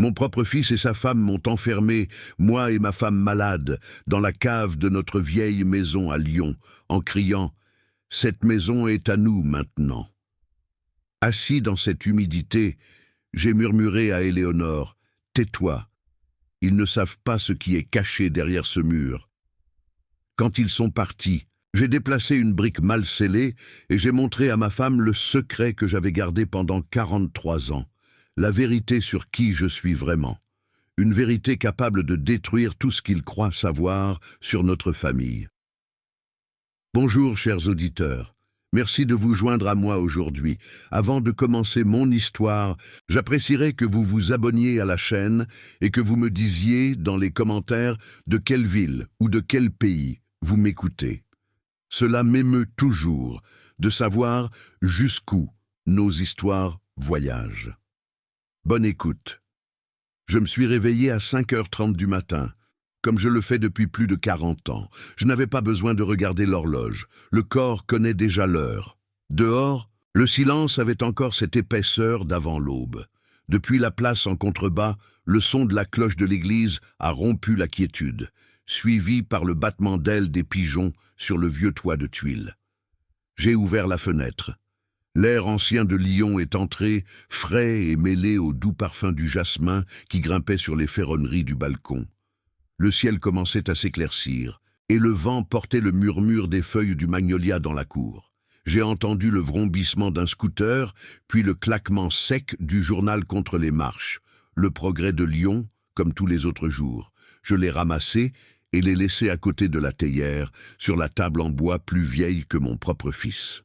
Mon propre fils et sa femme m'ont enfermé, moi et ma femme malade, dans la cave de notre vieille maison à Lyon, en criant « Cette maison est à nous maintenant ». Assis dans cette humidité, j'ai murmuré à Éléonore « Tais-toi, ils ne savent pas ce qui est caché derrière ce mur ». Quand ils sont partis, j'ai déplacé une brique mal scellée et j'ai montré à ma femme le secret que j'avais gardé pendant 43 ans, la vérité sur qui je suis vraiment. Une vérité capable de détruire tout ce qu'ils croient savoir sur notre famille. Bonjour, chers auditeurs. Merci de vous joindre à moi aujourd'hui. Avant de commencer mon histoire, j'apprécierais que vous vous abonniez à la chaîne et que vous me disiez dans les commentaires de quelle ville ou de quel pays vous m'écoutez. Cela m'émeut toujours de savoir jusqu'où nos histoires voyagent. Bonne écoute. Je me suis réveillé à 5h30 du matin, comme je le fais depuis plus de 40 ans. Je n'avais pas besoin de regarder l'horloge. Le corps connaît déjà l'heure. Dehors, le silence avait encore cette épaisseur d'avant l'aube. Depuis la place en contrebas, le son de la cloche de l'église a rompu la quiétude, suivi par le battement d'ailes des pigeons sur le vieux toit de tuiles. J'ai ouvert la fenêtre. L'air ancien de Lyon est entré, frais et mêlé au doux parfum du jasmin qui grimpait sur les ferronneries du balcon. Le ciel commençait à s'éclaircir, et le vent portait le murmure des feuilles du magnolia dans la cour. J'ai entendu le vrombissement d'un scooter, puis le claquement sec du journal contre les marches. Le progrès de Lyon, comme tous les autres jours. Je l'ai ramassé et l'ai laissé à côté de la théière, sur la table en bois plus vieille que mon propre fils.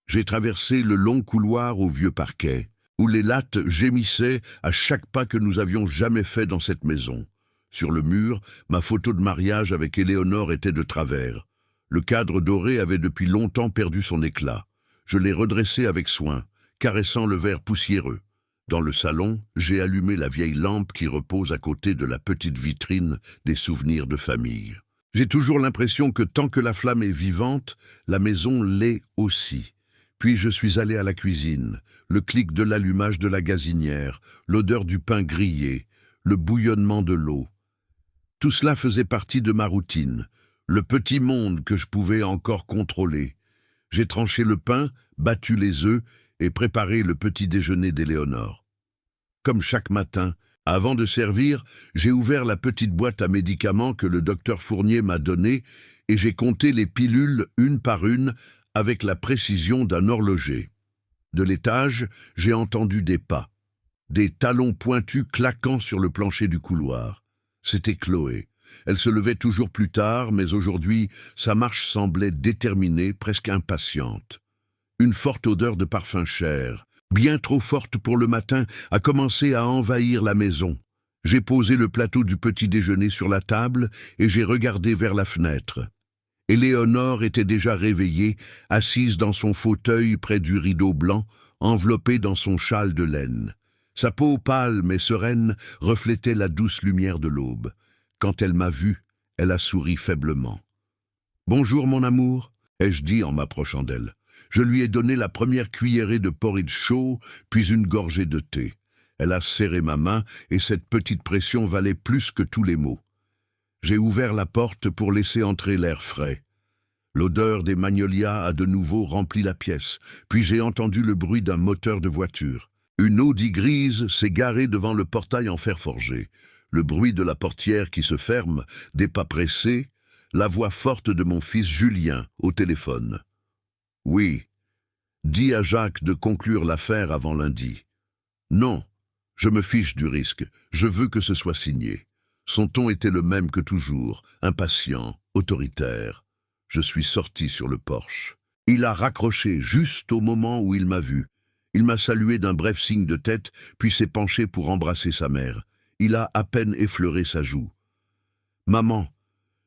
J'ai traversé le long couloir au vieux parquet, où les lattes gémissaient à chaque pas que nous avions jamais fait dans cette maison. Sur le mur, ma photo de mariage avec Éléonore était de travers. Le cadre doré avait depuis longtemps perdu son éclat. Je l'ai redressé avec soin, caressant le verre poussiéreux. Dans le salon, j'ai allumé la vieille lampe qui repose à côté de la petite vitrine des souvenirs de famille. J'ai toujours l'impression que tant que la flamme est vivante, la maison l'est aussi. Puis je suis allé à la cuisine, le clic de l'allumage de la gazinière, l'odeur du pain grillé, le bouillonnement de l'eau. Tout cela faisait partie de ma routine, le petit monde que je pouvais encore contrôler. J'ai tranché le pain, battu les œufs et préparé le petit déjeuner d'Éléonore. Comme chaque matin, avant de servir, j'ai ouvert la petite boîte à médicaments que le docteur Fournier m'a donnée et j'ai compté les pilules une par une avec la précision d'un horloger. De l'étage, j'ai entendu des pas, des talons pointus claquant sur le plancher du couloir. C'était Chloé. Elle se levait toujours plus tard, mais aujourd'hui, sa marche semblait déterminée, presque impatiente. Une forte odeur de parfum cher, bien trop forte pour le matin, a commencé à envahir la maison. J'ai posé le plateau du petit déjeuner sur la table et j'ai regardé vers la fenêtre. Éléonore était déjà réveillée, assise dans son fauteuil près du rideau blanc, enveloppée dans son châle de laine. Sa peau pâle mais sereine reflétait la douce lumière de l'aube. Quand elle m'a vu, elle a souri faiblement. « Bonjour, mon amour » ai-je dit en m'approchant d'elle. Je lui ai donné la première cuillerée de porridge chaud, puis une gorgée de thé. Elle a serré ma main et cette petite pression valait plus que tous les mots. J'ai ouvert la porte pour laisser entrer l'air frais. L'odeur des magnolias a de nouveau rempli la pièce, puis j'ai entendu le bruit d'un moteur de voiture. Une Audi grise s'est garée devant le portail en fer forgé. Le bruit de la portière qui se ferme, des pas pressés, la voix forte de mon fils Julien au téléphone. « Oui, dis à Jacques de conclure l'affaire avant lundi. »« Non, je me fiche du risque, je veux que ce soit signé. » Son ton était le même que toujours, impatient, autoritaire. Je suis sorti sur le porche. Il a raccroché juste au moment où il m'a vu. Il m'a salué d'un bref signe de tête, puis s'est penché pour embrasser sa mère. Il a à peine effleuré sa joue. « Maman,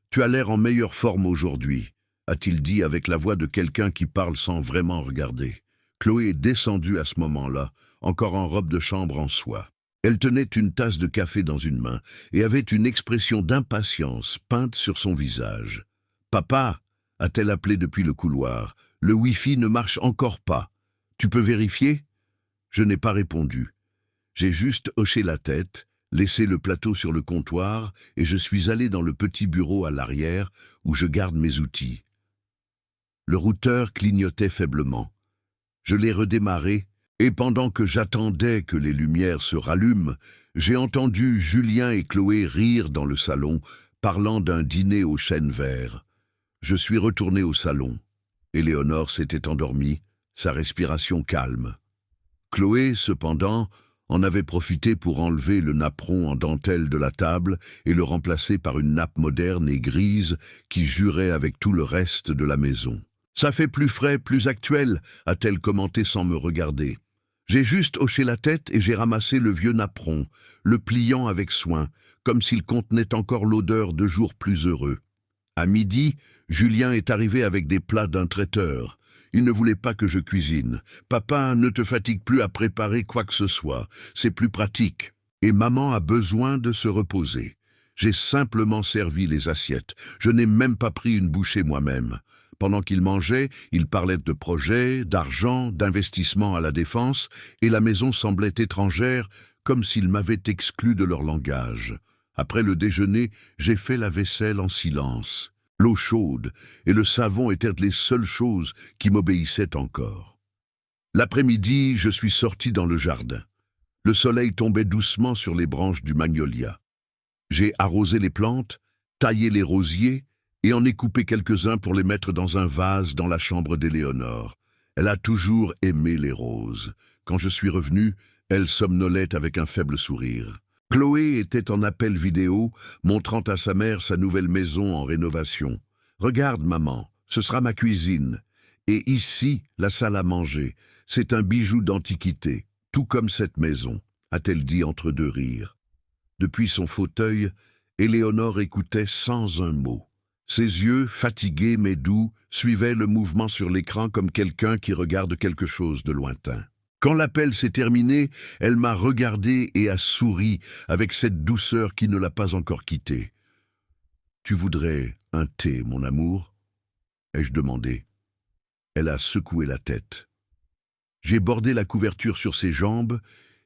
tu as l'air en meilleure forme aujourd'hui, » a-t-il dit avec la voix de quelqu'un qui parle sans vraiment regarder. Chloé est descendue à ce moment-là, encore en robe de chambre en soie. Elle tenait une tasse de café dans une main et avait une expression d'impatience peinte sur son visage. « Papa » a-t-elle appelé depuis le couloir. « Le Wi-Fi ne marche encore pas. Tu peux vérifier ?» Je n'ai pas répondu. J'ai juste hoché la tête, laissé le plateau sur le comptoir et je suis allé dans le petit bureau à l'arrière où je garde mes outils. Le routeur clignotait faiblement. Je l'ai redémarré et pendant que j'attendais que les lumières se rallument, j'ai entendu Julien et Chloé rire dans le salon, parlant d'un dîner au chêne vert. Je suis retourné au salon. Éléonore s'était endormie, sa respiration calme. Chloé, cependant, en avait profité pour enlever le napperon en dentelle de la table et le remplacer par une nappe moderne et grise qui jurait avec tout le reste de la maison. « Ça fait plus frais, plus actuel », a-t-elle commenté sans me regarder. J'ai juste hoché la tête et j'ai ramassé le vieux napperon, le pliant avec soin, comme s'il contenait encore l'odeur de jours plus heureux. À midi, Julien est arrivé avec des plats d'un traiteur. Il ne voulait pas que je cuisine. « Papa, ne te fatigue plus à préparer quoi que ce soit. C'est plus pratique. Et maman a besoin de se reposer. » J'ai simplement servi les assiettes. Je n'ai même pas pris une bouchée moi-même. Pendant qu'il mangeait, il parlait de projets, d'argent, d'investissement à la défense, et la maison semblait étrangère, comme s'ils m'avaient exclu de leur langage. Après le déjeuner, j'ai fait la vaisselle en silence. L'eau chaude et le savon étaient les seules choses qui m'obéissaient encore. L'après-midi, je suis sorti dans le jardin. Le soleil tombait doucement sur les branches du magnolia. J'ai arrosé les plantes, taillé les rosiers et en ai coupé quelques-uns pour les mettre dans un vase dans la chambre d'Éléonore. Elle a toujours aimé les roses. Quand je suis revenu, elle somnolait avec un faible sourire. Chloé était en appel vidéo, montrant à sa mère sa nouvelle maison en rénovation. « Regarde, maman, ce sera ma cuisine. Et ici, la salle à manger. C'est un bijou d'antiquité, tout comme cette maison, » a-t-elle dit entre deux rires. Depuis son fauteuil, Éléonore écoutait sans un mot. Ses yeux, fatigués mais doux, suivaient le mouvement sur l'écran comme quelqu'un qui regarde quelque chose de lointain. Quand l'appel s'est terminé, elle m'a regardé et a souri avec cette douceur qui ne l'a pas encore quittée. « Tu voudrais un thé, mon amour ?» ai-je demandé. Elle a secoué la tête. J'ai bordé la couverture sur ses jambes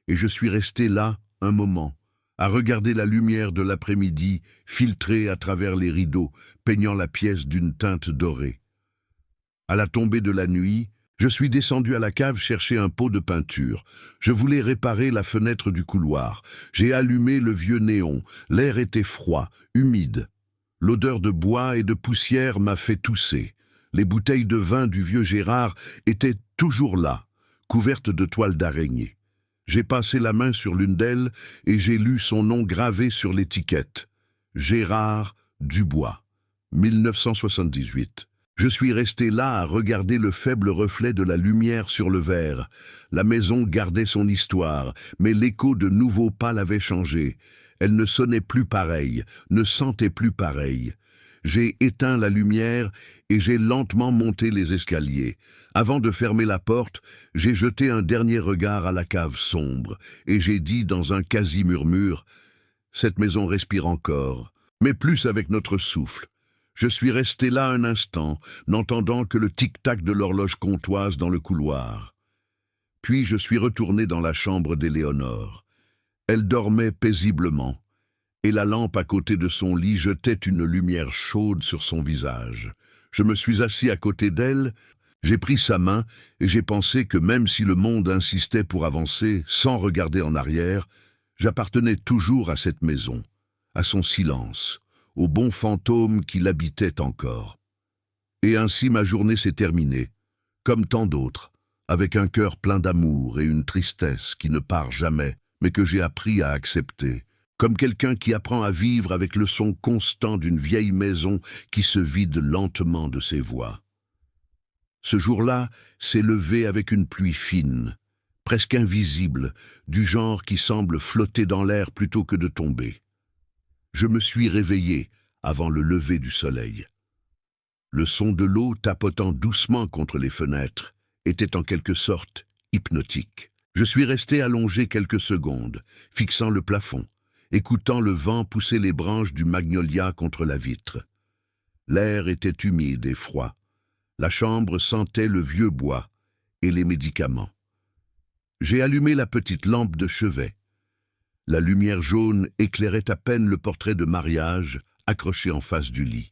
et je suis resté là un moment, à regarder la lumière de l'après-midi filtrer à travers les rideaux, peignant la pièce d'une teinte dorée. À la tombée de la nuit, je suis descendu à la cave chercher un pot de peinture. Je voulais réparer la fenêtre du couloir. J'ai allumé le vieux néon. L'air était froid, humide. L'odeur de bois et de poussière m'a fait tousser. Les bouteilles de vin du vieux Gérard étaient toujours là, couvertes de toiles d'araignée. J'ai passé la main sur l'une d'elles et j'ai lu son nom gravé sur l'étiquette. Gérard Dubois, 1978. Je suis resté là à regarder le faible reflet de la lumière sur le verre. La maison gardait son histoire, mais l'écho de nouveaux pas l'avait changée. Elle ne sonnait plus pareille, ne sentait plus pareille. J'ai éteint la lumière et j'ai lentement monté les escaliers. Avant de fermer la porte, j'ai jeté un dernier regard à la cave sombre et j'ai dit dans un quasi-murmure « Cette maison respire encore, mais plus avec notre souffle. » Je suis resté là un instant, n'entendant que le tic-tac de l'horloge comtoise dans le couloir. Puis je suis retourné dans la chambre d'Éléonore. Elle dormait paisiblement, et la lampe à côté de son lit jetait une lumière chaude sur son visage. Je me suis assis à côté d'elle, j'ai pris sa main, et j'ai pensé que même si le monde insistait pour avancer, sans regarder en arrière, j'appartenais toujours à cette maison, à son silence, au bon fantôme qui l'habitait encore. Et ainsi ma journée s'est terminée, comme tant d'autres, avec un cœur plein d'amour et une tristesse qui ne part jamais, mais que j'ai appris à accepter, comme quelqu'un qui apprend à vivre avec le son constant d'une vieille maison qui se vide lentement de ses voix. Ce jour-là s'est levé avec une pluie fine, presque invisible, du genre qui semble flotter dans l'air plutôt que de tomber. Je me suis réveillé avant le lever du soleil. Le son de l'eau tapotant doucement contre les fenêtres était en quelque sorte hypnotique. Je suis resté allongé quelques secondes, fixant le plafond, écoutant le vent pousser les branches du magnolia contre la vitre. L'air était humide et froid. La chambre sentait le vieux bois et les médicaments. J'ai allumé la petite lampe de chevet, La lumière jaune éclairait à peine le portrait de mariage accroché en face du lit.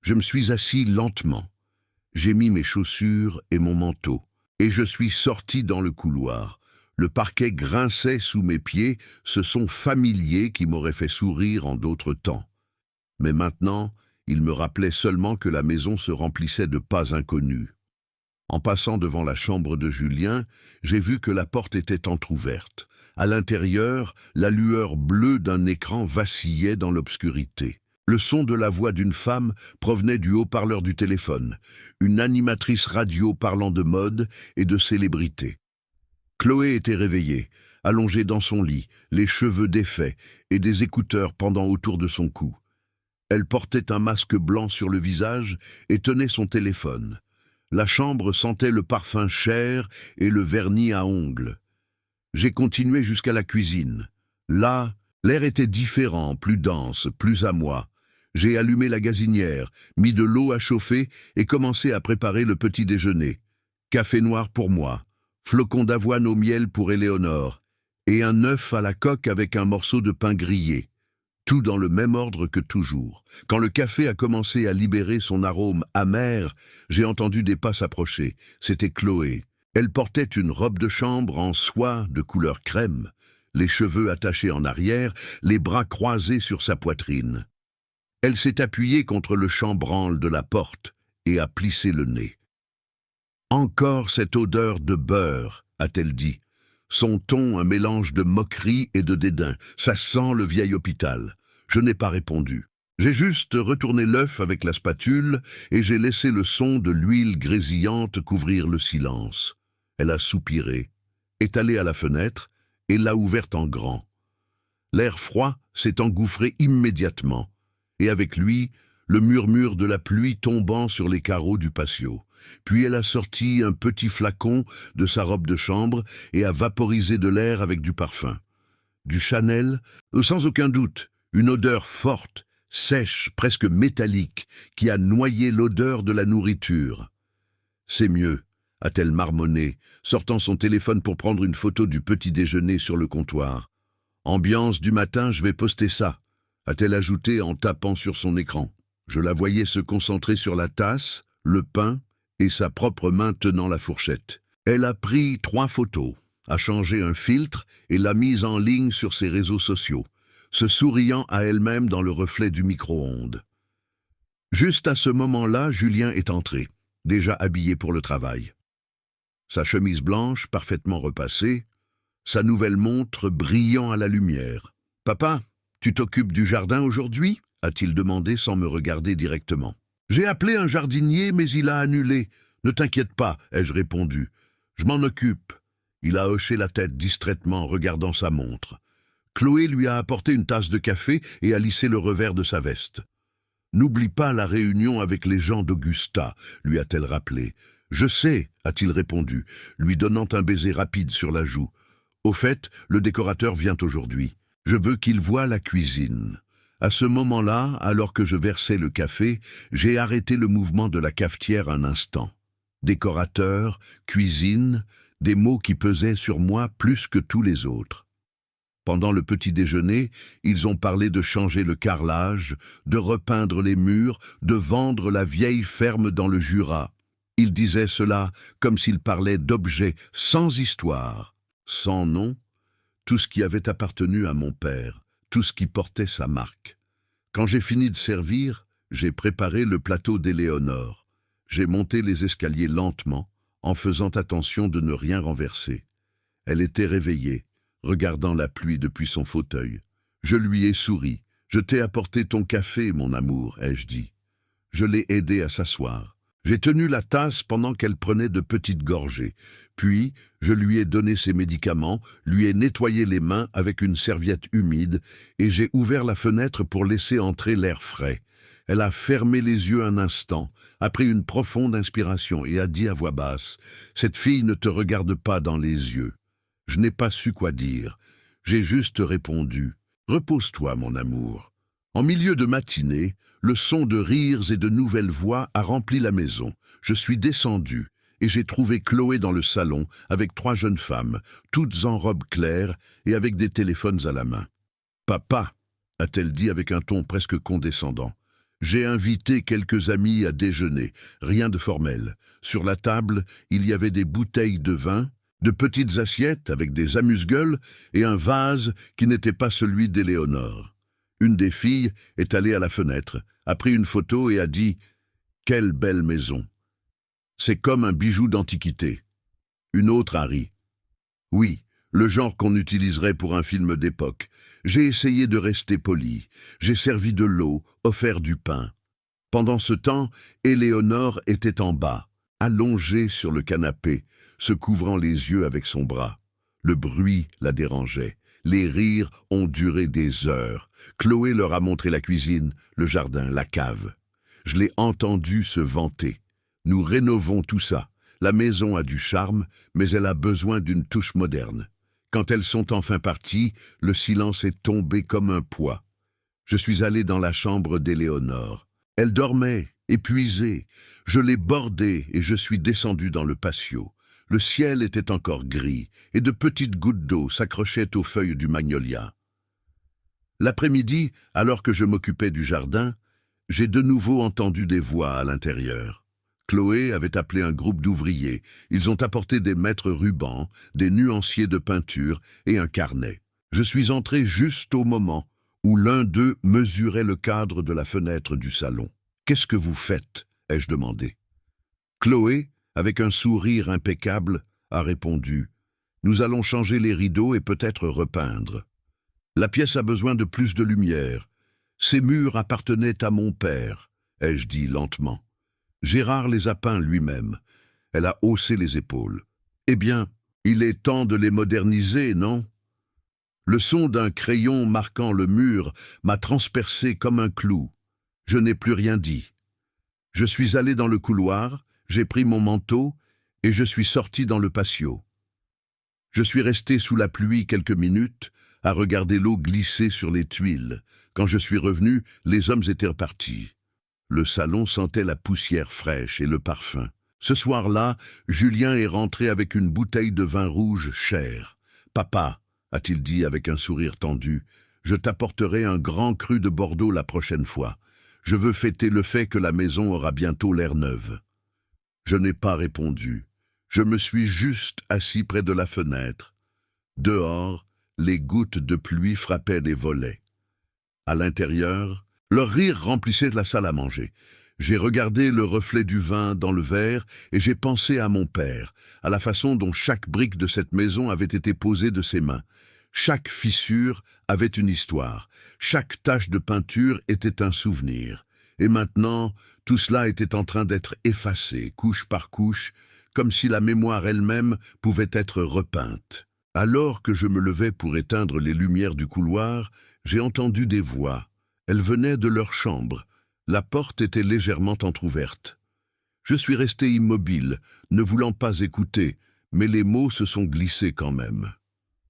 Je me suis assis lentement. J'ai mis mes chaussures et mon manteau, et je suis sorti dans le couloir. Le parquet grinçait sous mes pieds, ce son familier qui m'aurait fait sourire en d'autres temps. Mais maintenant, il me rappelait seulement que la maison se remplissait de pas inconnus. En passant devant la chambre de Julien, j'ai vu que la porte était entr'ouverte. À l'intérieur, la lueur bleue d'un écran vacillait dans l'obscurité. Le son de la voix d'une femme provenait du haut-parleur du téléphone, une animatrice radio parlant de mode et de célébrité. Chloé était réveillée, allongée dans son lit, les cheveux défaits et des écouteurs pendant autour de son cou. Elle portait un masque blanc sur le visage et tenait son téléphone. La chambre sentait le parfum cher et le vernis à ongles. J'ai continué jusqu'à la cuisine. Là, l'air était différent, plus dense, plus à moi. J'ai allumé la gazinière, mis de l'eau à chauffer et commencé à préparer le petit déjeuner. Café noir pour moi, flocons d'avoine au miel pour Éléonore, et un œuf à la coque avec un morceau de pain grillé. Tout dans le même ordre que toujours. Quand le café a commencé à libérer son arôme amer, j'ai entendu des pas s'approcher. C'était Chloé. Elle portait une robe de chambre en soie de couleur crème, les cheveux attachés en arrière, les bras croisés sur sa poitrine. Elle s'est appuyée contre le chambranle de la porte et a plissé le nez. « Encore cette odeur de beurre », a-t-elle dit. Son ton un mélange de moquerie et de dédain. Ça sent le vieil hôpital. Je n'ai pas répondu. J'ai juste retourné l'œuf avec la spatule et j'ai laissé le son de l'huile grésillante couvrir le silence. Elle a soupiré, est allée à la fenêtre et l'a ouverte en grand. L'air froid s'est engouffré immédiatement, et avec lui, le murmure de la pluie tombant sur les carreaux du patio. Puis elle a sorti un petit flacon de sa robe de chambre et a vaporisé de l'air avec du parfum. Du Chanel, sans aucun doute, une odeur forte, sèche, presque métallique, qui a noyé l'odeur de la nourriture. « C'est mieux », a-t-elle marmonné, sortant son téléphone pour prendre une photo du petit déjeuner sur le comptoir. « Ambiance du matin, je vais poster ça », a-t-elle ajouté en tapant sur son écran. Je la voyais se concentrer sur la tasse, le pain et sa propre main tenant la fourchette. Elle a pris 3 photos, a changé un filtre et l'a mise en ligne sur ses réseaux sociaux, se souriant à elle-même dans le reflet du micro-ondes. Juste à ce moment-là, Julien est entré, déjà habillé pour le travail. Sa chemise blanche, parfaitement repassée, sa nouvelle montre brillant à la lumière. « Papa, tu t'occupes du jardin aujourd'hui ?» a-t-il demandé sans me regarder directement. « J'ai appelé un jardinier, mais il a annulé. Ne t'inquiète pas, ai-je répondu. Je m'en occupe. » Il a hoché la tête distraitement, regardant sa montre. Chloé lui a apporté une tasse de café et a lissé le revers de sa veste. « N'oublie pas la réunion avec les gens d'Augusta, lui a-t-elle rappelé. « Je sais, a-t-il répondu, lui donnant un baiser rapide sur la joue. Au fait, le décorateur vient aujourd'hui. Je veux qu'il voie la cuisine. » À ce moment-là, alors que je versais le café, j'ai arrêté le mouvement de la cafetière un instant. Décorateur, cuisine, des mots qui pesaient sur moi plus que tous les autres. Pendant le petit déjeuner, ils ont parlé de changer le carrelage, de repeindre les murs, de vendre la vieille ferme dans le Jura. Ils disaient cela comme s'ils parlaient d'objets sans histoire, sans nom, tout ce qui avait appartenu à mon père. Tout ce qui portait sa marque. Quand j'ai fini de servir, j'ai préparé le plateau d'Éléonore. J'ai monté les escaliers lentement, en faisant attention de ne rien renverser. Elle était réveillée, regardant la pluie depuis son fauteuil. Je lui ai souri. « Je t'ai apporté ton café, mon amour, ai-je dit. Je l'ai aidée à s'asseoir. J'ai tenu la tasse pendant qu'elle prenait de petites gorgées. Puis, je lui ai donné ses médicaments, lui ai nettoyé les mains avec une serviette humide et j'ai ouvert la fenêtre pour laisser entrer l'air frais. Elle a fermé les yeux un instant, a pris une profonde inspiration et a dit à voix basse « Cette fille ne te regarde pas dans les yeux. » Je n'ai pas su quoi dire. J'ai juste répondu « Repose-toi, mon amour. » En milieu de matinée, le son de rires et de nouvelles voix a rempli la maison. Je suis descendu. et j'ai trouvé Chloé dans le salon avec 3 jeunes femmes, toutes en robe claire et avec des téléphones à la main. « Papa », a-t-elle dit avec un ton presque condescendant, « j'ai invité quelques amis à déjeuner, rien de formel. Sur la table, il y avait des bouteilles de vin, de petites assiettes avec des amuse-gueules et un vase qui n'était pas celui d'Éléonore. Une des filles est allée à la fenêtre, a pris une photo et a dit « Quelle belle maison ! C'est comme un bijou d'antiquité. » Une autre a ri. « Oui, le genre qu'on utiliserait pour un film d'époque. J'ai essayé de rester poli. J'ai servi de l'eau, offert du pain. » Pendant ce temps, Éléonore était en bas, allongée sur le canapé, se couvrant les yeux avec son bras. Le bruit la dérangeait. Les rires ont duré des heures. Chloé leur a montré la cuisine, le jardin, la cave. Je l'ai entendue se vanter. Nous rénovons tout ça. La maison a du charme, mais elle a besoin d'une touche moderne. Quand elles sont enfin parties, le silence est tombé comme un poids. Je suis allé dans la chambre d'Éléonore. Elle dormait, épuisée. Je l'ai bordée et je suis descendu dans le patio. Le ciel était encore gris et de petites gouttes d'eau s'accrochaient aux feuilles du magnolia. L'après-midi, alors que je m'occupais du jardin, j'ai de nouveau entendu des voix à l'intérieur. Chloé avait appelé un groupe d'ouvriers. Ils ont apporté des mètres rubans, des nuanciers de peinture et un carnet. Je suis entré juste au moment où l'un d'eux mesurait le cadre de la fenêtre du salon. « Qu'est-ce que vous faites ?» ai-je demandé. Chloé, avec un sourire impeccable, a répondu « Nous allons changer les rideaux et peut-être repeindre. La pièce a besoin de plus de lumière. Ces murs appartenaient à mon père, ai-je dit lentement. Gérard les a peints lui-même. » Elle a haussé les épaules. « Eh bien, il est temps de les moderniser, non ?» Le son d'un crayon marquant le mur m'a transpercé comme un clou. Je n'ai plus rien dit. Je suis allé dans le couloir, j'ai pris mon manteau et je suis sorti dans le patio. Je suis resté sous la pluie quelques minutes à regarder l'eau glisser sur les tuiles. Quand je suis revenu, les hommes étaient repartis. Le salon sentait la poussière fraîche et le parfum. Ce soir-là, Julien est rentré avec une bouteille de vin rouge cher. « Papa, » a-t-il dit avec un sourire tendu, « je t'apporterai un grand cru de Bordeaux la prochaine fois. Je veux fêter le fait que la maison aura bientôt l'air neuve. » Je n'ai pas répondu. Je me suis juste assis près de la fenêtre. Dehors, les gouttes de pluie frappaient les volets. À l'intérieur, leur rire remplissait la salle à manger. J'ai regardé le reflet du vin dans le verre et j'ai pensé à mon père, à la façon dont chaque brique de cette maison avait été posée de ses mains. Chaque fissure avait une histoire, chaque tache de peinture était un souvenir. Et maintenant, tout cela était en train d'être effacé, couche par couche, comme si la mémoire elle-même pouvait être repeinte. Alors que je me levais pour éteindre les lumières du couloir, j'ai entendu des voix. Elles venaient de leur chambre. La porte était légèrement entr'ouverte. Je suis resté immobile, ne voulant pas écouter, mais les mots se sont glissés quand même.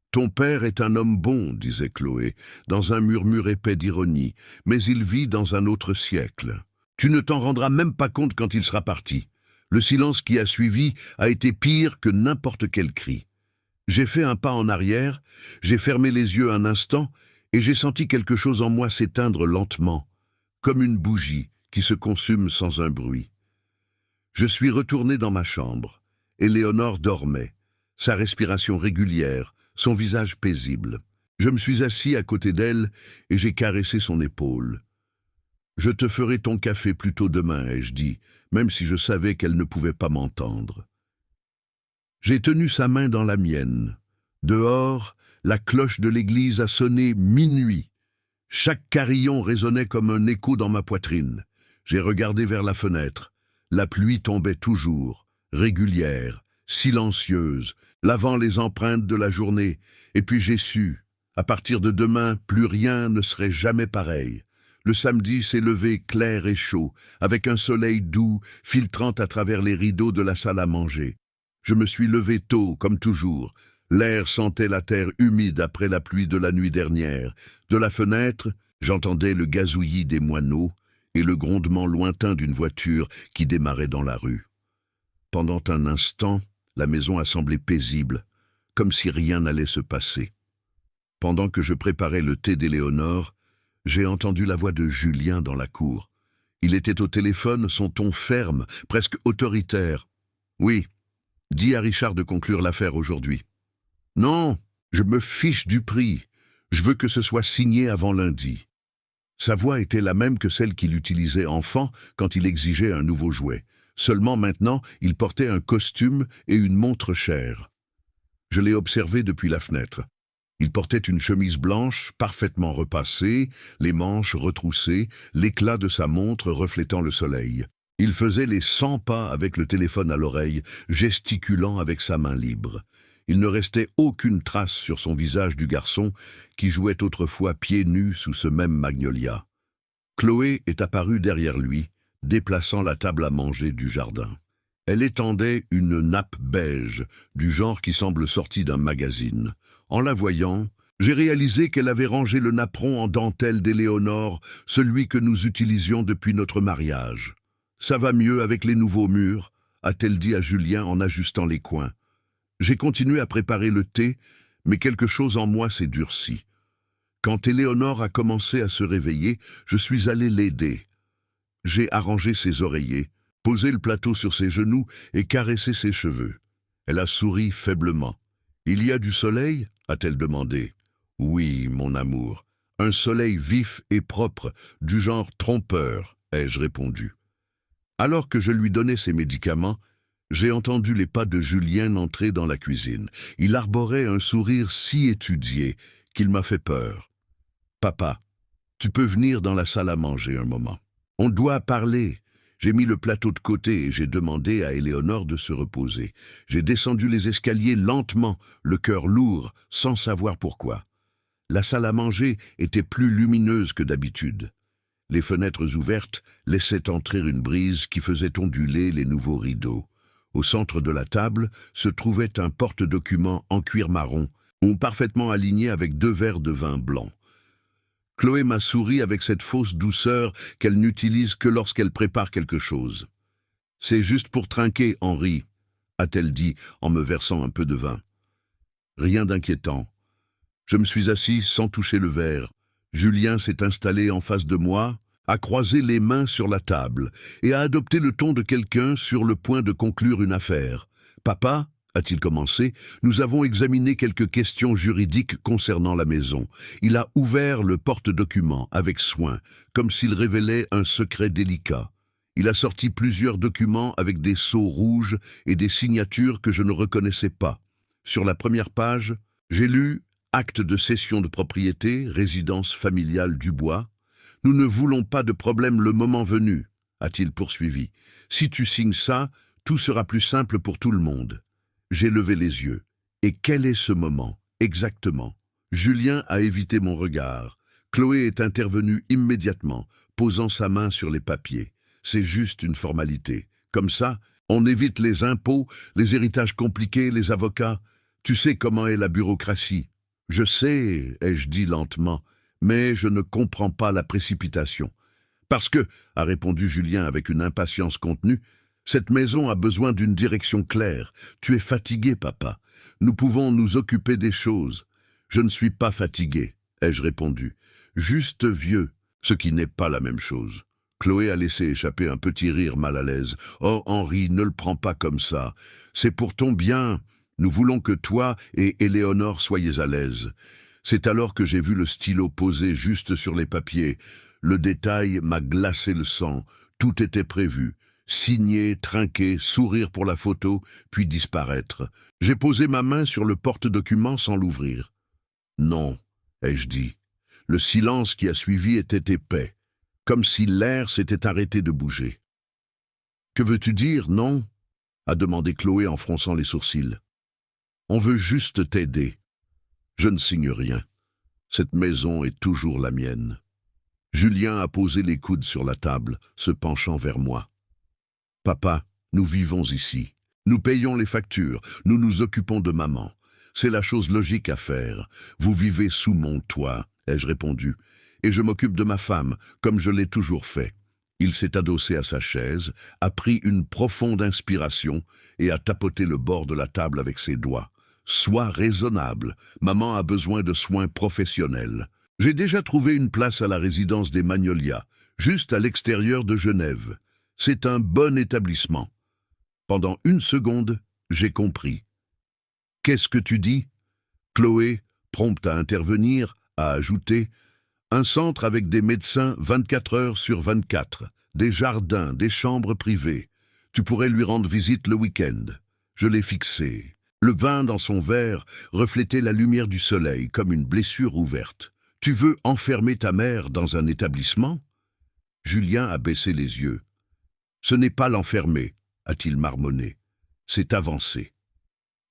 « Ton père est un homme bon, » disait Chloé, dans un murmure épais d'ironie, « mais il vit dans un autre siècle. Tu ne t'en rendras même pas compte quand il sera parti. » Le silence qui a suivi a été pire que n'importe quel cri. J'ai fait un pas en arrière, j'ai fermé les yeux un instant, et j'ai senti quelque chose en moi s'éteindre lentement, comme une bougie qui se consume sans un bruit. Je suis retourné dans ma chambre. Éléonore dormait, sa respiration régulière, son visage paisible. Je me suis assis à côté d'elle et j'ai caressé son épaule. « Je te ferai ton café plus tôt demain, » ai-je dit, même si je savais qu'elle ne pouvait pas m'entendre. J'ai tenu sa main dans la mienne. Dehors, la cloche de l'église a sonné minuit. Chaque carillon résonnait comme un écho dans ma poitrine. J'ai regardé vers la fenêtre. La pluie tombait toujours, régulière, silencieuse, lavant les empreintes de la journée. Et puis j'ai su, à partir de demain, plus rien ne serait jamais pareil. Le samedi s'est levé clair et chaud, avec un soleil doux filtrant à travers les rideaux de la salle à manger. Je me suis levé tôt, comme toujours. L'air sentait la terre humide après la pluie de la nuit dernière. De la fenêtre, j'entendais le gazouillis des moineaux et le grondement lointain d'une voiture qui démarrait dans la rue. Pendant un instant, la maison a semblé paisible, comme si rien n'allait se passer. Pendant que je préparais le thé d'Éléonore, j'ai entendu la voix de Julien dans la cour. Il était au téléphone, son ton ferme, presque autoritaire. « Oui, dis à Richard de conclure l'affaire aujourd'hui. »« Non, je me fiche du prix. Je veux que ce soit signé avant lundi. » Sa voix était la même que celle qu'il utilisait enfant quand il exigeait un nouveau jouet. Seulement maintenant, il portait un costume et une montre chère. Je l'ai observé depuis la fenêtre. Il portait une chemise blanche, parfaitement repassée, les manches retroussées, l'éclat de sa montre reflétant le soleil. Il faisait les 100 pas avec le téléphone à l'oreille, gesticulant avec sa main libre. Il ne restait aucune trace sur son visage du garçon qui jouait autrefois pieds nus sous ce même magnolia. Chloé est apparue derrière lui, déplaçant la table à manger du jardin. Elle étendait une nappe beige, du genre qui semble sorti d'un magazine. En la voyant, j'ai réalisé qu'elle avait rangé le napperon en dentelle d'Éléonore, celui que nous utilisions depuis notre mariage. « Ça va mieux avec les nouveaux murs », a-t-elle dit à Julien en ajustant les coins. J'ai continué à préparer le thé, mais quelque chose en moi s'est durci. Quand Éléonore a commencé à se réveiller, je suis allé l'aider. J'ai arrangé ses oreillers, posé le plateau sur ses genoux et caressé ses cheveux. Elle a souri faiblement. « Il y a du soleil ?» a-t-elle demandé. « Oui, mon amour. Un soleil vif et propre, du genre trompeur, » ai-je répondu. Alors que je lui donnais ses médicaments, j'ai entendu les pas de Julien entrer dans la cuisine. Il arborait un sourire si étudié qu'il m'a fait peur. « Papa, tu peux venir dans la salle à manger un moment. On doit parler. » J'ai mis le plateau de côté et j'ai demandé à Éléonore de se reposer. J'ai descendu les escaliers lentement, le cœur lourd, sans savoir pourquoi. La salle à manger était plus lumineuse que d'habitude. Les fenêtres ouvertes laissaient entrer une brise qui faisait onduler les nouveaux rideaux. Au centre de la table se trouvait un porte-document en cuir marron, parfaitement aligné avec 2 verres de vin blanc. Chloé m'a souri avec cette fausse douceur qu'elle n'utilise que lorsqu'elle prépare quelque chose. « C'est juste pour trinquer, Henri », a-t-elle dit en me versant un peu de vin. Rien d'inquiétant. Je me suis assis sans toucher le verre. Julien s'est installé en face de moi, a croisé les mains sur la table et a adopté le ton de quelqu'un sur le point de conclure une affaire. « Papa ?» a-t-il commencé, « nous avons examiné quelques questions juridiques concernant la maison. » Il a ouvert le porte-document avec soin, comme s'il révélait un secret délicat. Il a sorti plusieurs documents avec des sceaux rouges et des signatures que je ne reconnaissais pas. Sur la première page, j'ai lu « Acte de cession de propriété, résidence familiale Dubois. Nous ne voulons pas de problème le moment venu, » a-t-il poursuivi. « Si tu signes ça, tout sera plus simple pour tout le monde. » J'ai levé les yeux. Et quel est ce moment, exactement? Julien a évité mon regard. Chloé est intervenue immédiatement, posant sa main sur les papiers. C'est juste une formalité. Comme ça, on évite les impôts, les héritages compliqués, les avocats. Tu sais comment est la bureaucratie. Je sais, ai-je dit lentement, mais je ne comprends pas la précipitation. Parce que, a répondu Julien avec une impatience contenue, cette maison a besoin d'une direction claire. Tu es fatigué, papa. Nous pouvons nous occuper des choses. Je ne suis pas fatigué, ai-je répondu. Juste vieux, ce qui n'est pas la même chose. Chloé a laissé échapper un petit rire mal à l'aise. Oh, Henri, ne le prends pas comme ça. C'est pour ton bien. Nous voulons que toi et Éléonore soyez à l'aise. C'est alors que j'ai vu le stylo posé juste sur les papiers. Le détail m'a glacé le sang. Tout était prévu. Signer, trinquer, sourire pour la photo, puis disparaître. J'ai posé ma main sur le porte-document sans l'ouvrir. « Non », ai-je dit. Le silence qui a suivi était épais, comme si l'air s'était arrêté de bouger. « Que veux-tu dire, non ?» a demandé Chloé en fronçant les sourcils. « On veut juste t'aider. Je ne signe rien. Cette maison est toujours la mienne. » Julien a posé les coudes sur la table, se penchant vers moi. « Papa, nous vivons ici. Nous payons les factures. Nous nous occupons de maman. C'est la chose logique à faire. Vous vivez sous mon toit, ai-je répondu. Et je m'occupe de ma femme, comme je l'ai toujours fait. Il s'est adossé à sa chaise, a pris une profonde inspiration et a tapoté le bord de la table avec ses doigts. Sois raisonnable, maman a besoin de soins professionnels. J'ai déjà trouvé une place à la résidence des Magnolias, juste à l'extérieur de Genève. C'est un bon établissement. Pendant une seconde, j'ai compris. Qu'est-ce que tu dis? Chloé, prompte à intervenir, a ajouté « Un centre avec des médecins 24 heures sur 24, des jardins, des chambres privées. Tu pourrais lui rendre visite le week-end. » Je l'ai fixé. Le vin dans son verre reflétait la lumière du soleil comme une blessure ouverte. « Tu veux enfermer ta mère dans un établissement ?» Julien a baissé les yeux. « Ce n'est pas l'enfermer, » a-t-il marmonné. « C'est avancer. »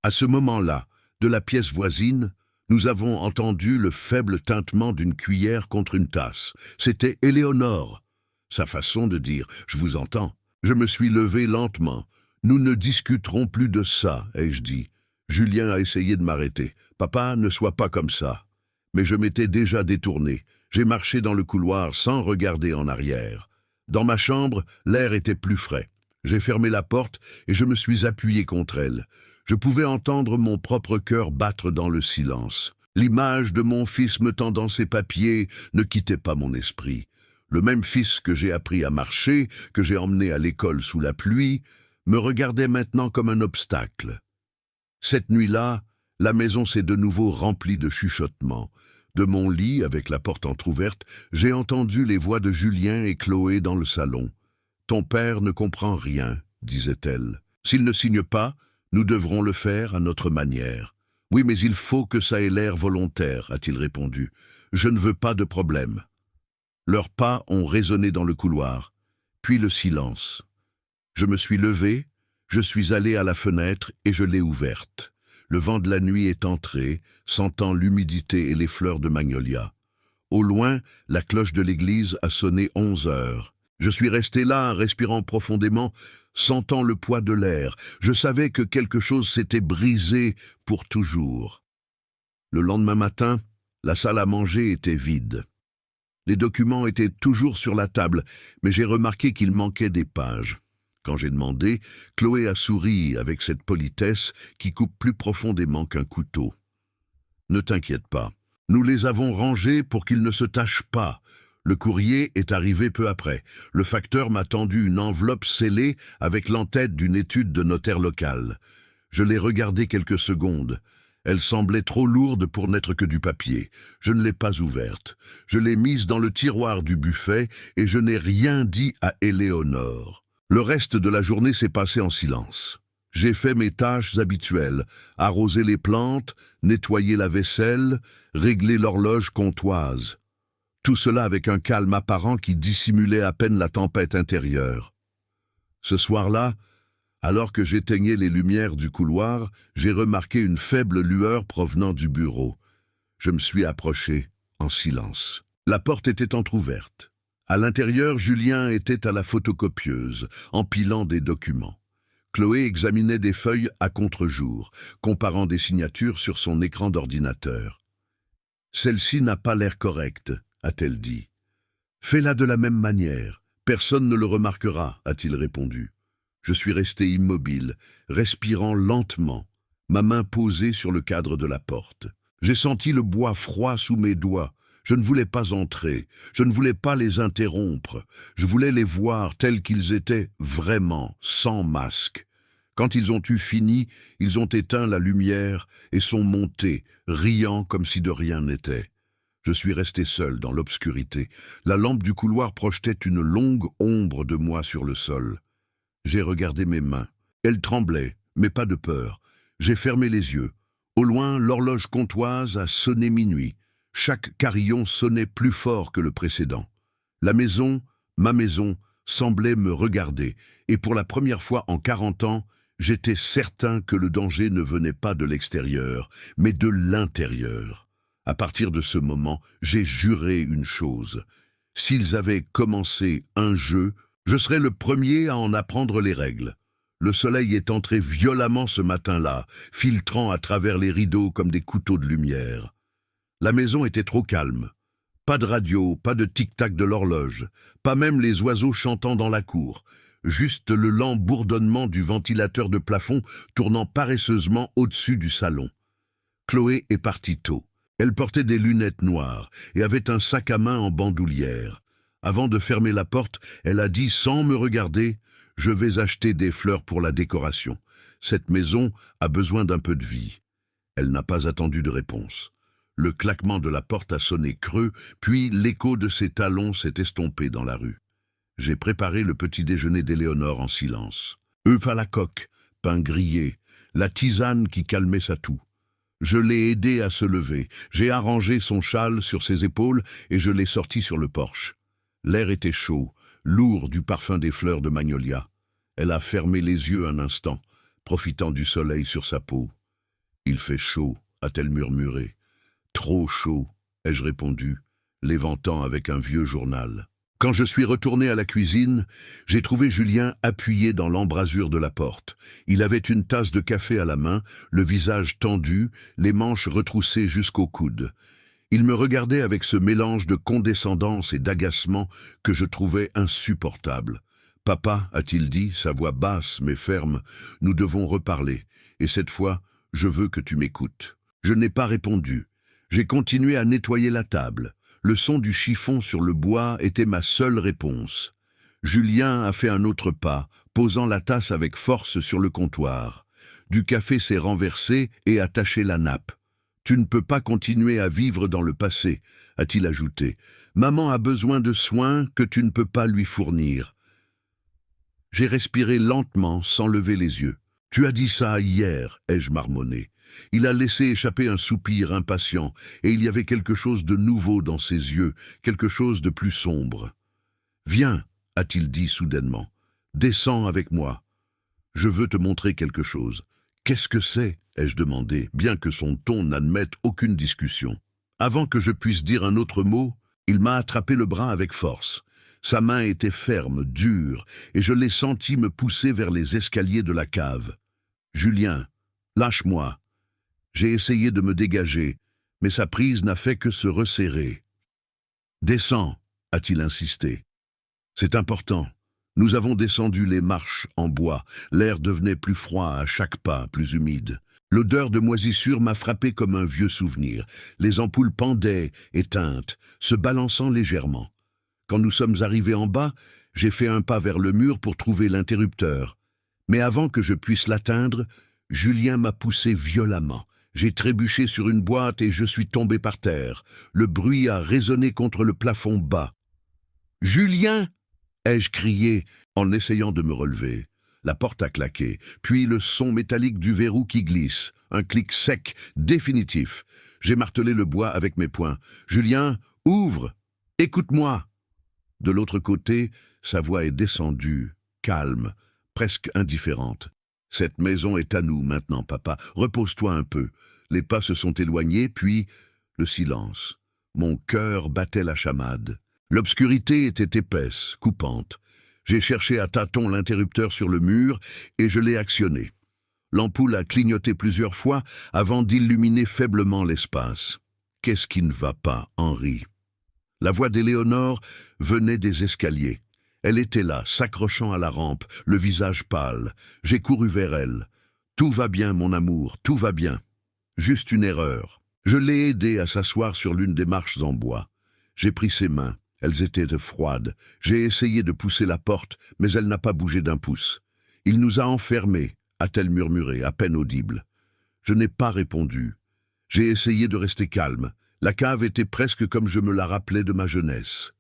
À ce moment-là, de la pièce voisine, nous avons entendu le faible tintement d'une cuillère contre une tasse. C'était Éléonore. Sa façon de dire « Je vous entends ». Je me suis levé lentement. « Nous ne discuterons plus de ça », ai-je dit. Julien a essayé de m'arrêter. « Papa, ne sois pas comme ça. » Mais je m'étais déjà détourné. J'ai marché dans le couloir sans regarder en arrière. Dans ma chambre, l'air était plus frais. J'ai fermé la porte et je me suis appuyé contre elle. Je pouvais entendre mon propre cœur battre dans le silence. L'image de mon fils me tendant ses papiers ne quittait pas mon esprit. Le même fils que j'ai appris à marcher, que j'ai emmené à l'école sous la pluie, me regardait maintenant comme un obstacle. Cette nuit-là, la maison s'est de nouveau remplie de chuchotements. De mon lit, avec la porte entr'ouverte, j'ai entendu les voix de Julien et Chloé dans le salon. « Ton père ne comprend rien, » disait-elle. « S'il ne signe pas, nous devrons le faire à notre manière. »« Oui, mais il faut que ça ait l'air volontaire, » a-t-il répondu. « Je ne veux pas de problème. » Leurs pas ont résonné dans le couloir, puis le silence. Je me suis levé, je suis allé à la fenêtre et je l'ai ouverte. Le vent de la nuit est entré, sentant l'humidité et les fleurs de magnolia. Au loin, la cloche de l'église a sonné 11 heures. Je suis resté là, respirant profondément, sentant le poids de l'air. Je savais que quelque chose s'était brisé pour toujours. Le lendemain matin, la salle à manger était vide. Les documents étaient toujours sur la table, mais j'ai remarqué qu'il manquait des pages. Quand j'ai demandé, Chloé a souri avec cette politesse qui coupe plus profondément qu'un couteau. « Ne t'inquiète pas, nous les avons rangés pour qu'ils ne se tachent pas. Le courrier est arrivé peu après. Le facteur m'a tendu une enveloppe scellée avec l'entête d'une étude de notaire local. Je l'ai regardée quelques secondes. Elle semblait trop lourde pour n'être que du papier. Je ne l'ai pas ouverte. Je l'ai mise dans le tiroir du buffet et je n'ai rien dit à Éléonore. Le reste de la journée s'est passé en silence. J'ai fait mes tâches habituelles, arroser les plantes, nettoyer la vaisselle, régler l'horloge comptoise. Tout cela avec un calme apparent qui dissimulait à peine la tempête intérieure. Ce soir-là, alors que j'éteignais les lumières du couloir, j'ai remarqué une faible lueur provenant du bureau. Je me suis approché, en silence. La porte était entr'ouverte. À l'intérieur, Julien était à la photocopieuse, empilant des documents. Chloé examinait des feuilles à contre-jour, comparant des signatures sur son écran d'ordinateur. « Celle-ci n'a pas l'air correcte, » a-t-elle dit. « Fais-la de la même manière. Personne ne le remarquera, » a-t-il répondu. Je suis resté immobile, respirant lentement, ma main posée sur le cadre de la porte. J'ai senti le bois froid sous mes doigts. Je ne voulais pas entrer, je ne voulais pas les interrompre. Je voulais les voir tels qu'ils étaient vraiment, sans masque. Quand ils ont eu fini, ils ont éteint la lumière et sont montés, riant comme si de rien n'était. Je suis resté seul dans l'obscurité. La lampe du couloir projetait une longue ombre de moi sur le sol. J'ai regardé mes mains. Elles tremblaient, mais pas de peur. J'ai fermé les yeux. Au loin, l'horloge comptoise a sonné minuit. Chaque carillon sonnait plus fort que le précédent. La maison, ma maison, semblait me regarder, et pour la première fois en 40 ans, j'étais certain que le danger ne venait pas de l'extérieur, mais de l'intérieur. À partir de ce moment, j'ai juré une chose. S'ils avaient commencé un jeu, je serais le premier à en apprendre les règles. Le soleil est entré violemment ce matin-là, filtrant à travers les rideaux comme des couteaux de lumière. La maison était trop calme. Pas de radio, pas de tic-tac de l'horloge, pas même les oiseaux chantant dans la cour. Juste le lent bourdonnement du ventilateur de plafond tournant paresseusement au-dessus du salon. Chloé est partie tôt. Elle portait des lunettes noires et avait un sac à main en bandoulière. Avant de fermer la porte, elle a dit sans me regarder « Je vais acheter des fleurs pour la décoration. Cette maison a besoin d'un peu de vie. » Elle n'a pas attendu de réponse. Le claquement de la porte a sonné creux, puis l'écho de ses talons s'est estompé dans la rue. J'ai préparé le petit déjeuner d'Éléonore en silence. Œufs à la coque, pain grillé, la tisane qui calmait sa toux. Je l'ai aidé à se lever, j'ai arrangé son châle sur ses épaules et je l'ai sorti sur le porche. L'air était chaud, lourd du parfum des fleurs de magnolia. Elle a fermé les yeux un instant, profitant du soleil sur sa peau. « Il fait chaud », a-t-elle murmuré. « Trop chaud », ai-je répondu, l'éventant avec un vieux journal. Quand je suis retourné à la cuisine, j'ai trouvé Julien appuyé dans l'embrasure de la porte. Il avait une tasse de café à la main, le visage tendu, les manches retroussées jusqu'au coude. Il me regardait avec ce mélange de condescendance et d'agacement que je trouvais insupportable. « Papa, a-t-il dit, sa voix basse mais ferme, nous devons reparler, et cette fois, je veux que tu m'écoutes. » Je n'ai pas répondu. J'ai continué à nettoyer la table. Le son du chiffon sur le bois était ma seule réponse. Julien a fait un autre pas, posant la tasse avec force sur le comptoir. Du café s'est renversé et a taché la nappe. « Tu ne peux pas continuer à vivre dans le passé », a-t-il ajouté. « Maman a besoin de soins que tu ne peux pas lui fournir. » J'ai respiré lentement, sans lever les yeux. « Tu as dit ça hier », ai-je marmonné. Il a laissé échapper un soupir impatient, et il y avait quelque chose de nouveau dans ses yeux, quelque chose de plus sombre. « Viens », a-t-il dit soudainement, « descends avec moi. Je veux te montrer quelque chose. »« Qu'est-ce que c'est ?» ai-je demandé, bien que son ton n'admette aucune discussion. Avant que je puisse dire un autre mot, il m'a attrapé le bras avec force. Sa main était ferme, dure, et je l'ai senti me pousser vers les escaliers de la cave. « Julien, lâche-moi. » J'ai essayé de me dégager, mais sa prise n'a fait que se resserrer. « Descends », a-t-il insisté. « C'est important. » Nous avons descendu les marches en bois. L'air devenait plus froid à chaque pas, plus humide. L'odeur de moisissure m'a frappé comme un vieux souvenir. Les ampoules pendaient, éteintes, se balançant légèrement. Quand nous sommes arrivés en bas, j'ai fait un pas vers le mur pour trouver l'interrupteur. Mais avant que je puisse l'atteindre, Julien m'a poussé violemment. J'ai trébuché sur une boîte et je suis tombé par terre. Le bruit a résonné contre le plafond bas. « Julien !» ai-je crié en essayant de me relever. La porte a claqué, puis le son métallique du verrou qui glisse. Un clic sec, définitif. J'ai martelé le bois avec mes poings. « Julien, ouvre! Écoute-moi !» De l'autre côté, sa voix est descendue, calme, presque indifférente. « Cette maison est à nous maintenant, papa. Repose-toi un peu. » Les pas se sont éloignés, puis le silence. Mon cœur battait la chamade. L'obscurité était épaisse, coupante. J'ai cherché à tâtons l'interrupteur sur le mur et je l'ai actionné. L'ampoule a clignoté plusieurs fois avant d'illuminer faiblement l'espace. « Qu'est-ce qui ne va pas, Henri ?» La voix d'Éléonore venait des escaliers. Elle était là, s'accrochant à la rampe, le visage pâle. J'ai couru vers elle. « Tout va bien, mon amour, tout va bien. » Juste une erreur. Je l'ai aidée à s'asseoir sur l'une des marches en bois. J'ai pris ses mains. Elles étaient froides. J'ai essayé de pousser la porte, mais elle n'a pas bougé d'un pouce. « Il nous a enfermés », a-t-elle murmuré, à peine audible. Je n'ai pas répondu. J'ai essayé de rester calme. La cave était presque comme je me la rappelais de ma jeunesse.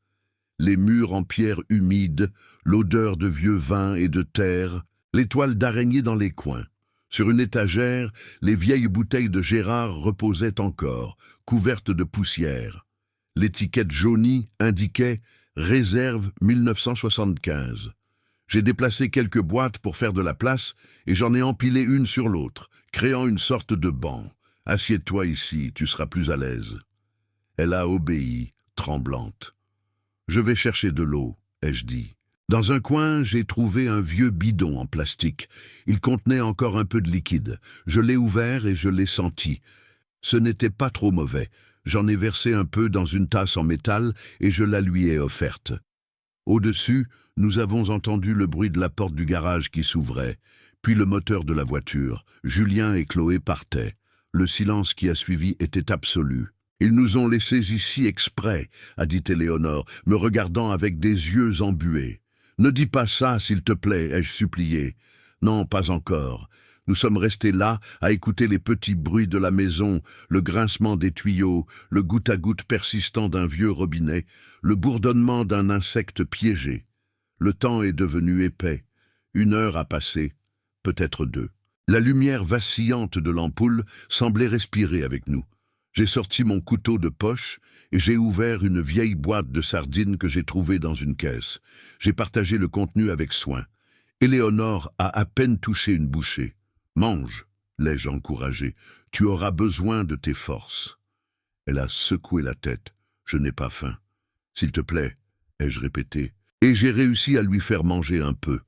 Les murs en pierre humide, l'odeur de vieux vin et de terre, les toiles d'araignée dans les coins. Sur une étagère, les vieilles bouteilles de Gérard reposaient encore, couvertes de poussière. L'étiquette jaunie indiquait « Réserve 1975 ». J'ai déplacé quelques boîtes pour faire de la place et j'en ai empilé une sur l'autre, créant une sorte de banc. « Assieds-toi ici, tu seras plus à l'aise. » Elle a obéi, tremblante. « Je vais chercher de l'eau », ai-je dit. Dans un coin, j'ai trouvé un vieux bidon en plastique. Il contenait encore un peu de liquide. Je l'ai ouvert et je l'ai senti. Ce n'était pas trop mauvais. J'en ai versé un peu dans une tasse en métal et je la lui ai offerte. Au-dessus, nous avons entendu le bruit de la porte du garage qui s'ouvrait, puis le moteur de la voiture. Julien et Chloé partaient. Le silence qui a suivi était absolu. « Ils nous ont laissés ici exprès », a dit Éléonore, me regardant avec des yeux embués. « Ne dis pas ça, s'il te plaît, ai-je supplié. Non, pas encore. Nous sommes restés là, à écouter les petits bruits de la maison, le grincement des tuyaux, le goutte-à-goutte persistant d'un vieux robinet, le bourdonnement d'un insecte piégé. Le temps est devenu épais. 1 heure a passé, peut-être 2. La lumière vacillante de l'ampoule semblait respirer avec nous. J'ai sorti mon couteau de poche et j'ai ouvert une vieille boîte de sardines que j'ai trouvée dans une caisse. J'ai partagé le contenu avec soin. Éléonore a à peine touché une bouchée. « Mange », l'ai-je encouragé, « tu auras besoin de tes forces. » Elle a secoué la tête. « Je n'ai pas faim. »« S'il te plaît », ai-je répété, et j'ai réussi à lui faire manger un peu.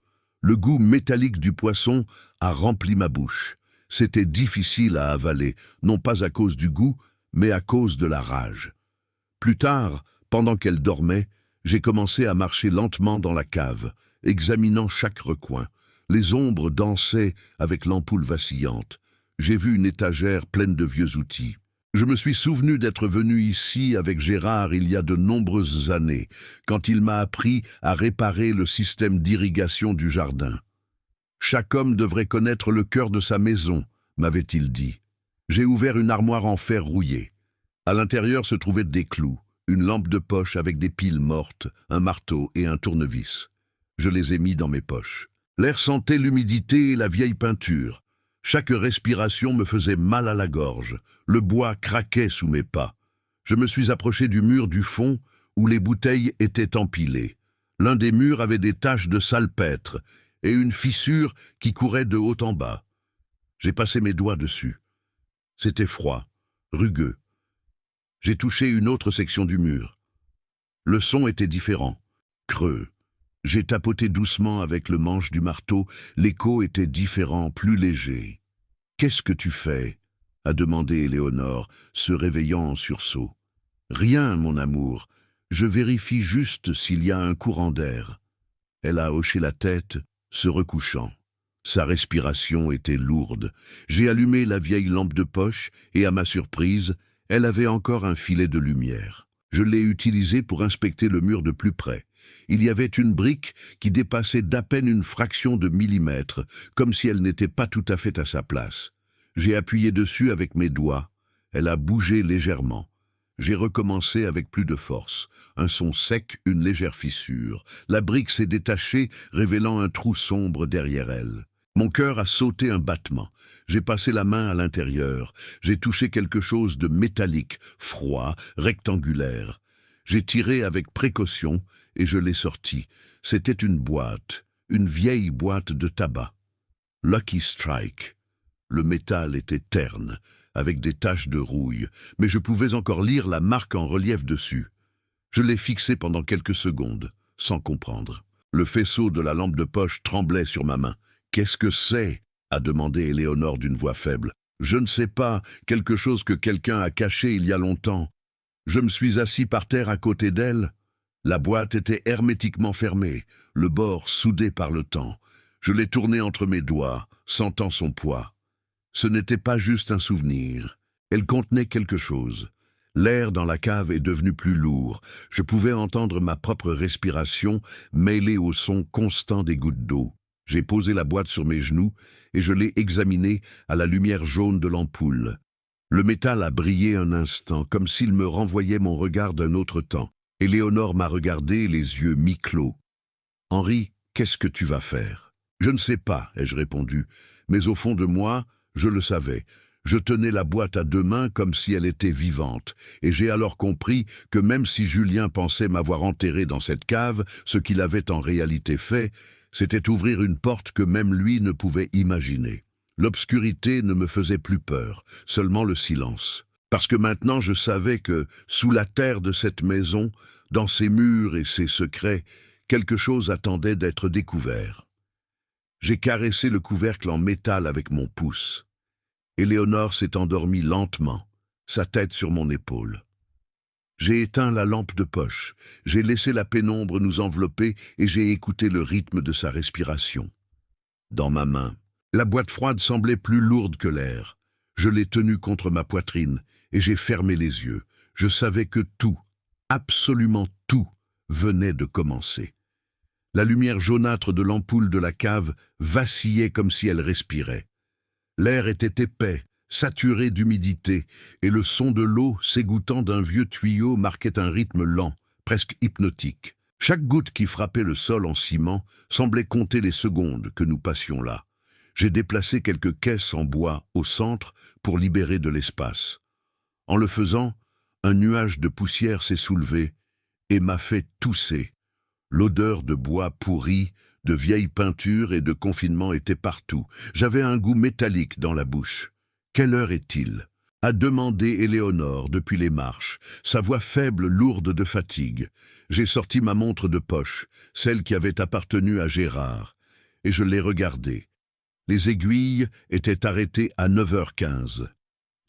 Le goût métallique du poisson a rempli ma bouche. C'était difficile à avaler, non pas à cause du goût, mais à cause de la rage. Plus tard, pendant qu'elle dormait, j'ai commencé à marcher lentement dans la cave, examinant chaque recoin. Les ombres dansaient avec l'ampoule vacillante. J'ai vu une étagère pleine de vieux outils. Je me suis souvenu d'être venu ici avec Gérard il y a de nombreuses années, quand il m'a appris à réparer le système d'irrigation du jardin. Chaque homme devrait connaître le cœur de sa maison, m'avait-il dit. J'ai ouvert une armoire en fer rouillé. À l'intérieur se trouvaient des clous, une lampe de poche avec des piles mortes, un marteau et un tournevis. Je les ai mis dans mes poches. L'air sentait l'humidité et la vieille peinture. Chaque respiration me faisait mal à la gorge. Le bois craquait sous mes pas. Je me suis approché du mur du fond où les bouteilles étaient empilées. L'un des murs avait des taches de salpêtre et une fissure qui courait de haut en bas. J'ai passé mes doigts dessus. C'était froid, rugueux. J'ai touché une autre section du mur. Le son était différent, creux. J'ai tapoté doucement avec le manche du marteau. L'écho était différent, plus léger. « Qu'est-ce que tu fais ?» a demandé Éléonore, se réveillant en sursaut. « Rien, mon amour. Je vérifie juste s'il y a un courant d'air. » Elle a hoché la tête, se recouchant. Sa respiration était lourde. J'ai allumé la vieille lampe de poche et, à ma surprise, elle avait encore un filet de lumière. Je l'ai utilisée pour inspecter le mur de plus près. Il y avait une brique qui dépassait d'à peine une fraction de millimètre, comme si elle n'était pas tout à fait à sa place. J'ai appuyé dessus avec mes doigts. Elle a bougé légèrement. J'ai recommencé avec plus de force. Un son sec, une légère fissure. La brique s'est détachée, révélant un trou sombre derrière elle. Mon cœur a sauté un battement. J'ai passé la main à l'intérieur. J'ai touché quelque chose de métallique, froid, rectangulaire. J'ai tiré avec précaution et je l'ai sorti. C'était une boîte, une vieille boîte de tabac. Lucky Strike. Le métal était terne, avec des taches de rouille, mais je pouvais encore lire la marque en relief dessus. Je l'ai fixé pendant quelques secondes, sans comprendre. Le faisceau de la lampe de poche tremblait sur ma main. « Qu'est-ce que c'est ?» a demandé Éléonore d'une voix faible. « Je ne sais pas, quelque chose que quelqu'un a caché il y a longtemps. » Je me suis assis par terre à côté d'elle. La boîte était hermétiquement fermée, le bord soudé par le temps. Je l'ai tournée entre mes doigts, sentant son poids. Ce n'était pas juste un souvenir. Elle contenait quelque chose. L'air dans la cave est devenu plus lourd. Je pouvais entendre ma propre respiration mêlée au son constant des gouttes d'eau. J'ai posé la boîte sur mes genoux et je l'ai examinée à la lumière jaune de l'ampoule. Le métal a brillé un instant, comme s'il me renvoyait mon regard d'un autre temps. Éléonore m'a regardé, les yeux mi-clos. « Henri, qu'est-ce que tu vas faire ?»« Je ne sais pas, ai-je répondu, mais au fond de moi, je le savais. Je tenais la boîte à 2 mains comme si elle était vivante, et j'ai alors compris que même si Julien pensait m'avoir enterré dans cette cave, ce qu'il avait en réalité fait, c'était ouvrir une porte que même lui ne pouvait imaginer. L'obscurité ne me faisait plus peur, seulement le silence. Parce que maintenant je savais que, sous la terre de cette maison, dans ses murs et ses secrets, quelque chose attendait d'être découvert. J'ai caressé le couvercle en métal avec mon pouce. Éléonore s'est endormie lentement, sa tête sur mon épaule. J'ai éteint la lampe de poche, j'ai laissé la pénombre nous envelopper et j'ai écouté le rythme de sa respiration. Dans ma main, la boîte froide semblait plus lourde que l'air. Je l'ai tenue contre ma poitrine et j'ai fermé les yeux. Je savais que tout, absolument tout, venait de commencer. La lumière jaunâtre de l'ampoule de la cave vacillait comme si elle respirait. L'air était épais, saturé d'humidité, et le son de l'eau s'égouttant d'un vieux tuyau marquait un rythme lent, presque hypnotique. Chaque goutte qui frappait le sol en ciment semblait compter les secondes que nous passions là. J'ai déplacé quelques caisses en bois au centre pour libérer de l'espace. En le faisant, un nuage de poussière s'est soulevé et m'a fait tousser. L'odeur de bois pourri, de vieilles peintures et de confinement était partout. J'avais un goût métallique dans la bouche. Quelle heure est-il ? A demandé Éléonore depuis les marches, sa voix faible, lourde de fatigue. J'ai sorti ma montre de poche, celle qui avait appartenu à Gérard, et je l'ai regardée. Les aiguilles étaient arrêtées à 9h15.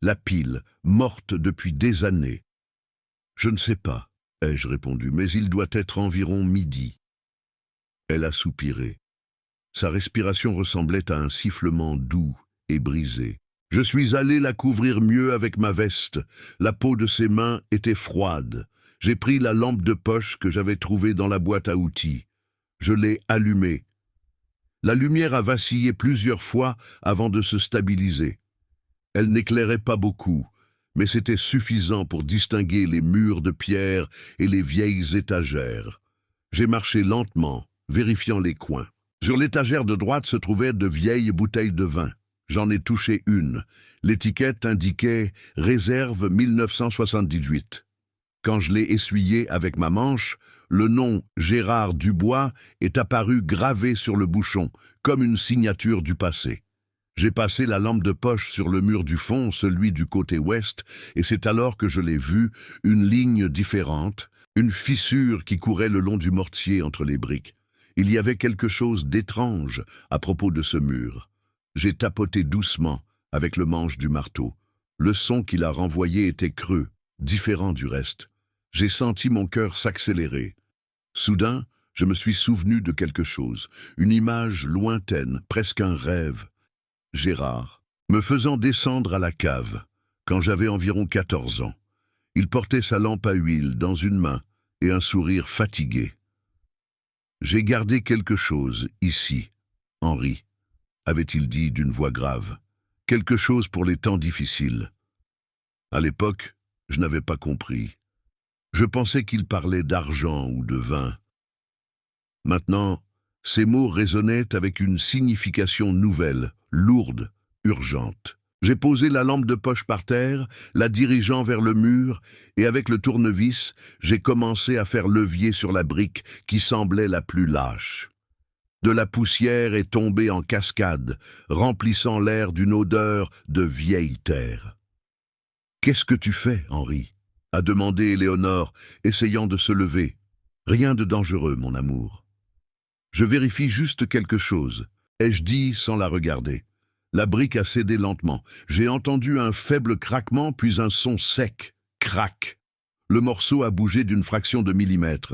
La pile, morte depuis des années. Je ne sais pas, ai-je répondu, mais il doit être environ midi. Elle a soupiré. Sa respiration ressemblait à un sifflement doux et brisé. Je suis allé la couvrir mieux avec ma veste. La peau de ses mains était froide. J'ai pris la lampe de poche que j'avais trouvée dans la boîte à outils. Je l'ai allumée. La lumière a vacillé plusieurs fois avant de se stabiliser. Elle n'éclairait pas beaucoup, mais c'était suffisant pour distinguer les murs de pierre et les vieilles étagères. J'ai marché lentement, vérifiant les coins. Sur l'étagère de droite se trouvaient de vieilles bouteilles de vin. J'en ai touché une. L'étiquette indiquait « Réserve 1978 ». Quand je l'ai essuyée avec ma manche, le nom « Gérard Dubois » est apparu gravé sur le bouchon, comme une signature du passé. J'ai passé la lampe de poche sur le mur du fond, celui du côté ouest, et c'est alors que je l'ai vu, une ligne différente, une fissure qui courait le long du mortier entre les briques. Il y avait quelque chose d'étrange à propos de ce mur. J'ai tapoté doucement avec le manche du marteau. Le son qu'il a renvoyé était creux, différent du reste. J'ai senti mon cœur s'accélérer. Soudain, je me suis souvenu de quelque chose, une image lointaine, presque un rêve. Gérard, me faisant descendre à la cave, quand j'avais environ 14 ans. Il portait sa lampe à huile dans une main et un sourire fatigué. J'ai gardé quelque chose ici, Henri, avait-il dit d'une voix grave. Quelque chose pour les temps difficiles. À l'époque, je n'avais pas compris. Je pensais qu'il parlait d'argent ou de vin. Maintenant, ces mots résonnaient avec une signification nouvelle, lourde, urgente. J'ai posé la lampe de poche par terre, la dirigeant vers le mur, et avec le tournevis, j'ai commencé à faire levier sur la brique qui semblait la plus lâche. De la poussière est tombée en cascade, remplissant l'air d'une odeur de vieille terre. « Qu'est-ce que tu fais, Henri ?» a demandé Éléonore, essayant de se lever. « Rien de dangereux, mon amour. »« Je vérifie juste quelque chose, » ai-je dit sans la regarder. La brique a cédé lentement. J'ai entendu un faible craquement, puis un son sec. Crac. Le morceau a bougé d'une fraction de millimètre.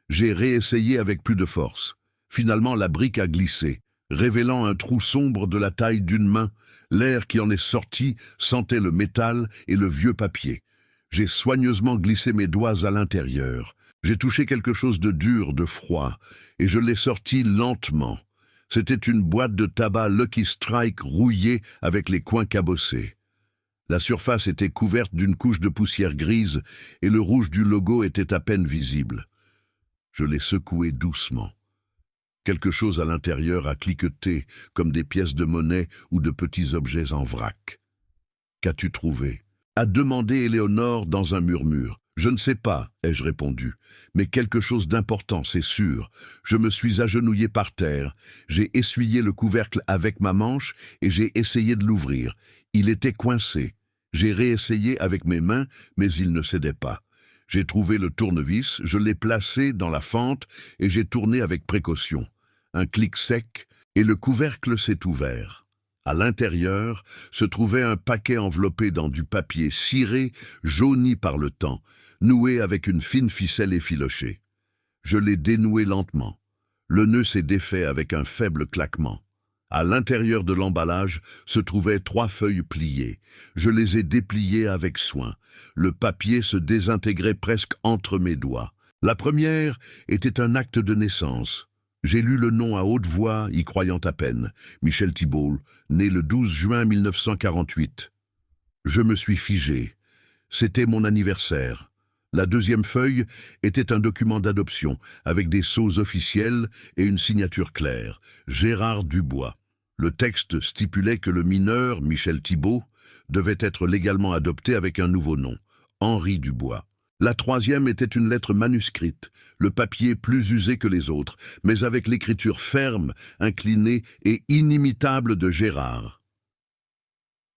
J'ai réessayé avec plus de force. Finalement, la brique a glissé, révélant un trou sombre de la taille d'une main. L'air qui en est sorti sentait le métal et le vieux papier. J'ai soigneusement glissé mes doigts à l'intérieur. J'ai touché quelque chose de dur, de froid, et je l'ai sorti lentement. C'était une boîte de tabac Lucky Strike rouillée avec les coins cabossés. La surface était couverte d'une couche de poussière grise et le rouge du logo était à peine visible. Je l'ai secoué doucement. Quelque chose à l'intérieur a cliqueté comme des pièces de monnaie ou de petits objets en vrac. « Qu'as-tu trouvé ?» a demandé Éléonore dans un murmure. « Je ne sais pas, ai-je répondu, mais quelque chose d'important, c'est sûr. Je me suis agenouillé par terre, j'ai essuyé le couvercle avec ma manche et j'ai essayé de l'ouvrir. Il était coincé. J'ai réessayé avec mes mains, mais il ne cédait pas. J'ai trouvé le tournevis, je l'ai placé dans la fente et j'ai tourné avec précaution. Un clic sec et le couvercle s'est ouvert. À l'intérieur se trouvait un paquet enveloppé dans du papier ciré, jauni par le temps. noué avec une fine ficelle effilochée. Je l'ai dénoué lentement. Le nœud s'est défait avec un faible claquement. À l'intérieur de l'emballage se trouvaient 3 feuilles pliées. Je les ai dépliées avec soin. Le papier se désintégrait presque entre mes doigts. La première était un acte de naissance. J'ai lu le nom à haute voix, y croyant à peine. Michel Thibault, né le 12 juin 1948. Je me suis figé. C'était mon anniversaire. La deuxième feuille était un document d'adoption, avec des sceaux officiels et une signature claire. Gérard Dubois. Le texte stipulait que le mineur, Michel Thibault, devait être légalement adopté avec un nouveau nom, Henri Dubois. La troisième était une lettre manuscrite, le papier plus usé que les autres, mais avec l'écriture ferme, inclinée et inimitable de Gérard.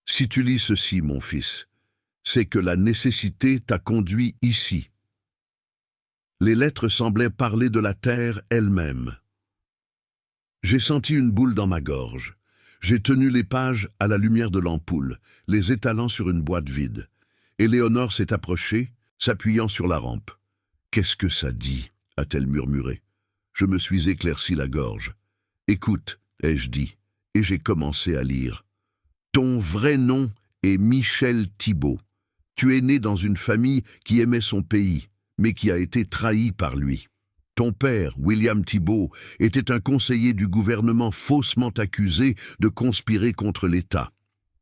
Si tu lis ceci, mon fils, c'est que la nécessité t'a conduit ici. Les lettres semblaient parler de la terre elle-même. J'ai senti une boule dans ma gorge. J'ai tenu les pages à la lumière de l'ampoule, les étalant sur une boîte vide. Éléonore s'est approchée, s'appuyant sur la rampe. « Qu'est-ce que ça dit » a-t-elle murmuré. Je me suis éclairci la gorge. « Écoute » ai-je dit, et j'ai commencé à lire. « Ton vrai nom est Michel Thibault. Tu es né dans une famille qui aimait son pays, mais qui a été trahie par lui. Ton père, William Thibault, était un conseiller du gouvernement faussement accusé de conspirer contre l'État.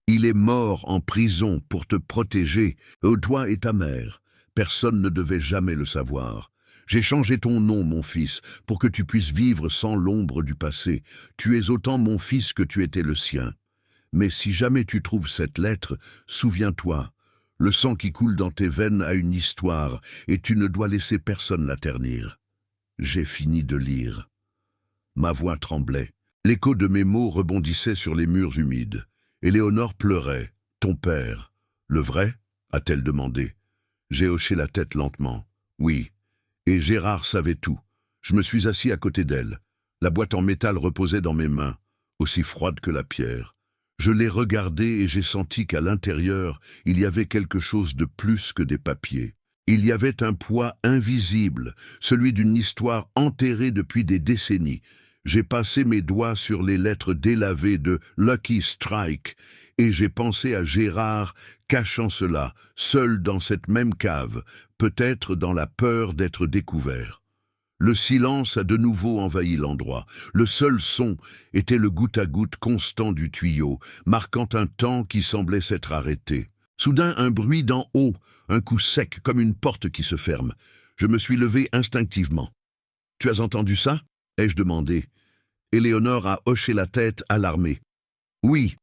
Il est mort en prison pour te protéger, toi et ta mère. Personne ne devait jamais le savoir. J'ai changé ton nom, mon fils, pour que tu puisses vivre sans l'ombre du passé. Tu es autant mon fils que tu étais le sien. Mais si jamais tu trouves cette lettre, souviens-toi, le sang qui coule dans tes veines a une histoire, et tu ne dois laisser personne la ternir. » J'ai fini de lire. Ma voix tremblait. L'écho de mes mots rebondissait sur les murs humides. Éléonore pleurait. « Ton père. Le vrai ?» a-t-elle demandé. J'ai hoché la tête lentement. « Oui. » Et Gérard savait tout. Je me suis assis à côté d'elle. La boîte en métal reposait dans mes mains, aussi froide que la pierre. Je l'ai regardée et j'ai senti qu'à l'intérieur, il y avait quelque chose de plus que des papiers. Il y avait un poids invisible, celui d'une histoire enterrée depuis des décennies. J'ai passé mes doigts sur les lettres délavées de Lucky Strike et j'ai pensé à Gérard cachant cela, seul dans cette même cave, peut-être dans la peur d'être découvert. Le silence a de nouveau envahi l'endroit. Le seul son était le goutte-à-goutte constant du tuyau, marquant un temps qui semblait s'être arrêté. Soudain, un bruit d'en haut, un coup sec comme une porte qui se ferme. Je me suis levé instinctivement. « Tu as entendu ça ?» ai-je demandé. Éléonore a hoché la tête, alarmée. « Oui. »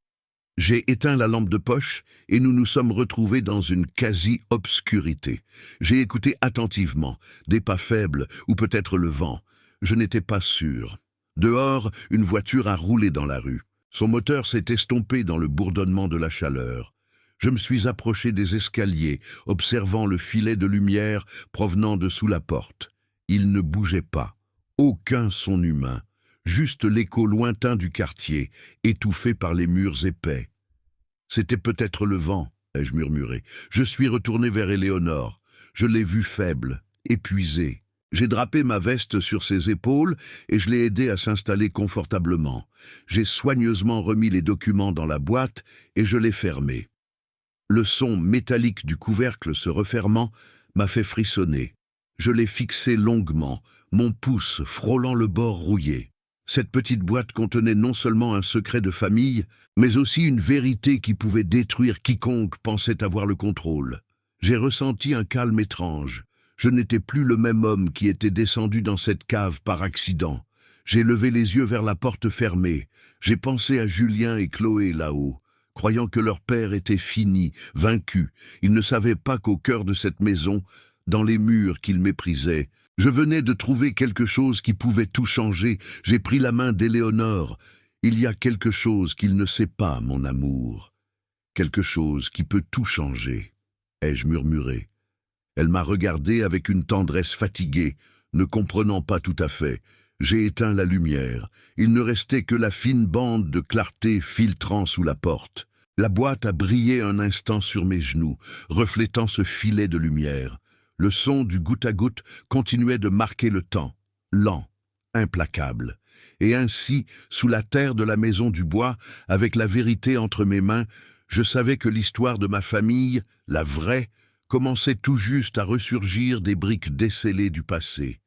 J'ai éteint la lampe de poche et nous nous sommes retrouvés dans une quasi-obscurité. J'ai écouté attentivement, des pas faibles ou peut-être le vent. Je n'étais pas sûr. Dehors, une voiture a roulé dans la rue. Son moteur s'est estompé dans le bourdonnement de la chaleur. Je me suis approché des escaliers, observant le filet de lumière provenant de sous la porte. Il ne bougeait pas. Aucun son humain. Juste l'écho lointain du quartier, étouffé par les murs épais. « C'était peut-être le vent », ai-je murmuré. Je suis retourné vers Éléonore. Je l'ai vue faible, épuisée. J'ai drapé ma veste sur ses épaules et je l'ai aidée à s'installer confortablement. J'ai soigneusement remis les documents dans la boîte et je l'ai fermée. Le son métallique du couvercle se refermant m'a fait frissonner. Je l'ai fixé longuement, mon pouce frôlant le bord rouillé. Cette petite boîte contenait non seulement un secret de famille, mais aussi une vérité qui pouvait détruire quiconque pensait avoir le contrôle. J'ai ressenti un calme étrange. Je n'étais plus le même homme qui était descendu dans cette cave par accident. J'ai levé les yeux vers la porte fermée. J'ai pensé à Julien et Chloé là-haut, croyant que leur père était fini, vaincu. Ils ne savaient pas qu'au cœur de cette maison, dans les murs qu'ils méprisaient, je venais de trouver quelque chose qui pouvait tout changer. J'ai pris la main d'Éléonore. Il y a quelque chose qu'il ne sait pas, mon amour. Quelque chose qui peut tout changer, ai-je murmuré. Elle m'a regardé avec une tendresse fatiguée, ne comprenant pas tout à fait. J'ai éteint la lumière. Il ne restait que la fine bande de clarté filtrant sous la porte. La boîte a brillé un instant sur mes genoux, reflétant ce filet de lumière. Le son du goutte à goutte continuait de marquer le temps, lent, implacable. Et ainsi, sous la terre de la maison du bois, avec la vérité entre mes mains, je savais que l'histoire de ma famille, la vraie, commençait tout juste à ressurgir des briques décellées du passé.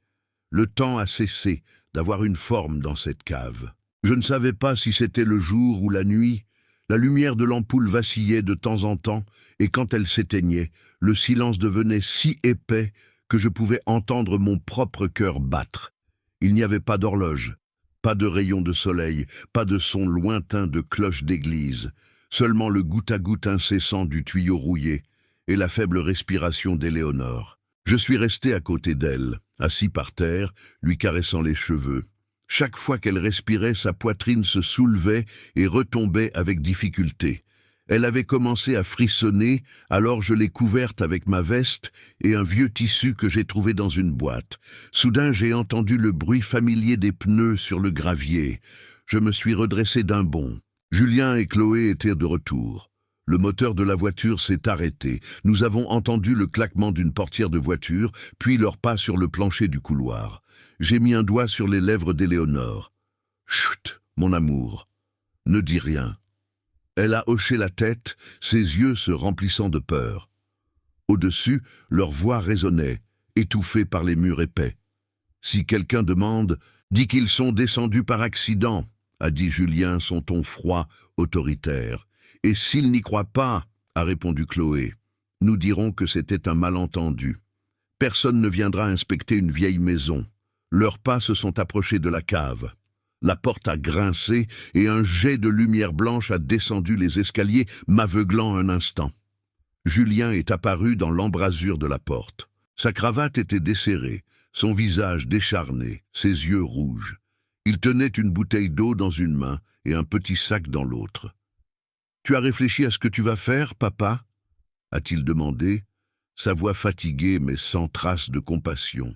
Le temps a cessé d'avoir une forme dans cette cave. Je ne savais pas si c'était le jour ou la nuit. La lumière de l'ampoule vacillait de temps en temps, et quand elle s'éteignait, le silence devenait si épais que je pouvais entendre mon propre cœur battre. Il n'y avait pas d'horloge, pas de rayons de soleil, pas de son lointain de cloche d'église, seulement le goutte à goutte incessant du tuyau rouillé et la faible respiration d'Éléonore. Je suis resté à côté d'elle, assis par terre, lui caressant les cheveux. Chaque fois qu'elle respirait, sa poitrine se soulevait et retombait avec difficulté. Elle avait commencé à frissonner, alors je l'ai couverte avec ma veste et un vieux tissu que j'ai trouvé dans une boîte. Soudain, j'ai entendu le bruit familier des pneus sur le gravier. Je me suis redressé d'un bond. Julien et Chloé étaient de retour. Le moteur de la voiture s'est arrêté. Nous avons entendu le claquement d'une portière de voiture, puis leurs pas sur le plancher du couloir. J'ai mis un doigt sur les lèvres d'Éléonore. « Chut, mon amour, ne dis rien. » Elle a hoché la tête, ses yeux se remplissant de peur. Au-dessus, leur voix résonnait, étouffée par les murs épais. « Si quelqu'un demande, dis qu'ils sont descendus par accident, » a dit Julien, son ton froid, autoritaire. « Et s'ils n'y croient pas, » a répondu Chloé, « nous dirons que c'était un malentendu. Personne ne viendra inspecter une vieille maison. » Leurs pas se sont approchés de la cave. La porte a grincé et un jet de lumière blanche a descendu les escaliers, m'aveuglant un instant. Julien est apparu dans l'embrasure de la porte. Sa cravate était desserrée, son visage décharné, ses yeux rouges. Il tenait une bouteille d'eau dans une main et un petit sac dans l'autre. « Tu as réfléchi à ce que tu vas faire, papa ?» a-t-il demandé, sa voix fatiguée mais sans trace de compassion.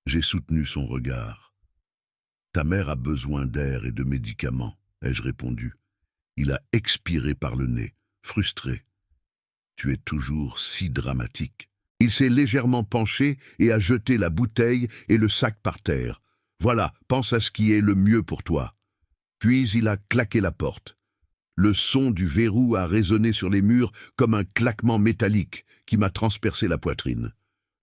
J'ai soutenu son regard. « Ta mère a besoin d'air et de médicaments, » ai-je répondu. Il a expiré par le nez, frustré. « Tu es toujours si dramatique. » Il s'est légèrement penché et a jeté la bouteille et le sac par terre. « Voilà, pense à ce qui est le mieux pour toi. » Puis il a claqué la porte. Le son du verrou a résonné sur les murs comme un claquement métallique qui m'a transpercé la poitrine.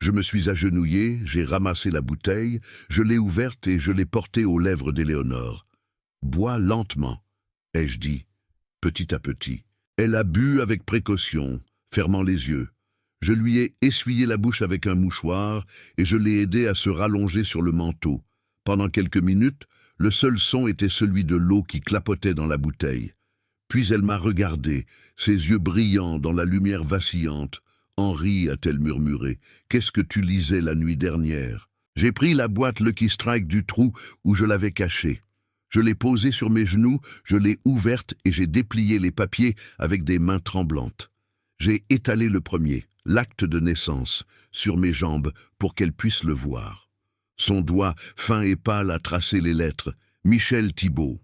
Je me suis agenouillé, j'ai ramassé la bouteille, je l'ai ouverte et je l'ai portée aux lèvres d'Éléonore. « Bois lentement, » ai-je dit, petit à petit. Elle a bu avec précaution, fermant les yeux. Je lui ai essuyé la bouche avec un mouchoir et je l'ai aidée à se rallonger sur le manteau. Pendant quelques minutes, le seul son était celui de l'eau qui clapotait dans la bouteille. Puis elle m'a regardé, ses yeux brillants dans la lumière vacillante. « Henri, a-t-elle murmuré, qu'est-ce que tu lisais la nuit dernière ?» J'ai pris la boîte Lucky Strike du trou où je l'avais cachée. Je l'ai posée sur mes genoux, je l'ai ouverte et j'ai déplié les papiers avec des mains tremblantes. J'ai étalé le premier, l'acte de naissance, sur mes jambes pour qu'elle puisse le voir. Son doigt, fin et pâle, a tracé les lettres. « Michel Thibault ».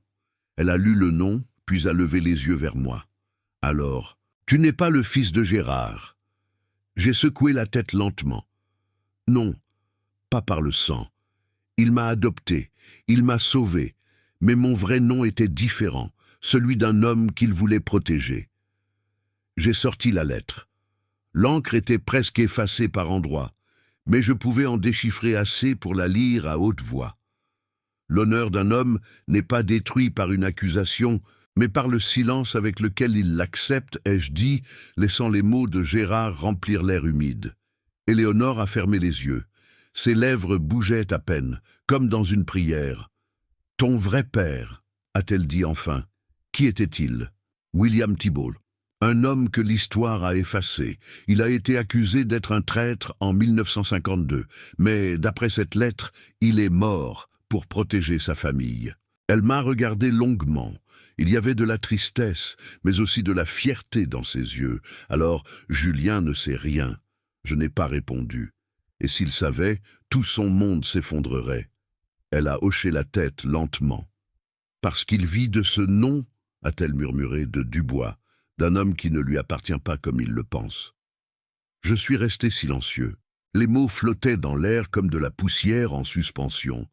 Elle a lu le nom, puis a levé les yeux vers moi. « Alors, tu n'es pas le fils de Gérard ?» J'ai secoué la tête lentement. « Non, pas par le sang. Il m'a adopté, il m'a sauvé, mais mon vrai nom était différent, celui d'un homme qu'il voulait protéger. » J'ai sorti la lettre. L'encre était presque effacée par endroits, mais je pouvais en déchiffrer assez pour la lire à haute voix. L'honneur d'un homme n'est pas détruit par une accusation, mais par le silence avec lequel il l'accepte, ai-je dit, laissant les mots de Gérard remplir l'air humide. Éléonore a fermé les yeux. Ses lèvres bougeaient à peine, comme dans une prière. « Ton vrai père », a-t-elle dit enfin. Qui était-il ? William Thibault. Un homme que l'histoire a effacé. Il a été accusé d'être un traître en 1952, mais d'après cette lettre, il est mort pour protéger sa famille. Elle m'a regardé longuement. Il y avait de la tristesse, mais aussi de la fierté dans ses yeux. Alors, Julien ne sait rien. Je n'ai pas répondu. Et s'il savait, tout son monde s'effondrerait. Elle a hoché la tête lentement. « Parce qu'il vit de ce nom, a-t-elle murmuré, de Dubois, d'un homme qui ne lui appartient pas comme il le pense. » Je suis resté silencieux. Les mots flottaient dans l'air comme de la poussière en suspension.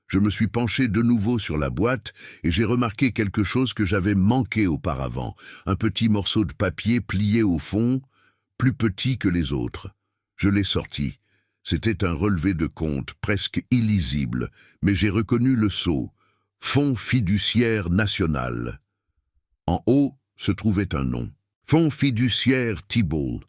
Je me suis penché de nouveau sur la boîte et j'ai remarqué quelque chose que j'avais manqué auparavant. Un petit morceau de papier plié au fond, plus petit que les autres. Je l'ai sorti. C'était un relevé de compte, presque illisible, mais j'ai reconnu le sceau. Fonds fiduciaire national. En haut se trouvait un nom. Fonds fiduciaire Thibault.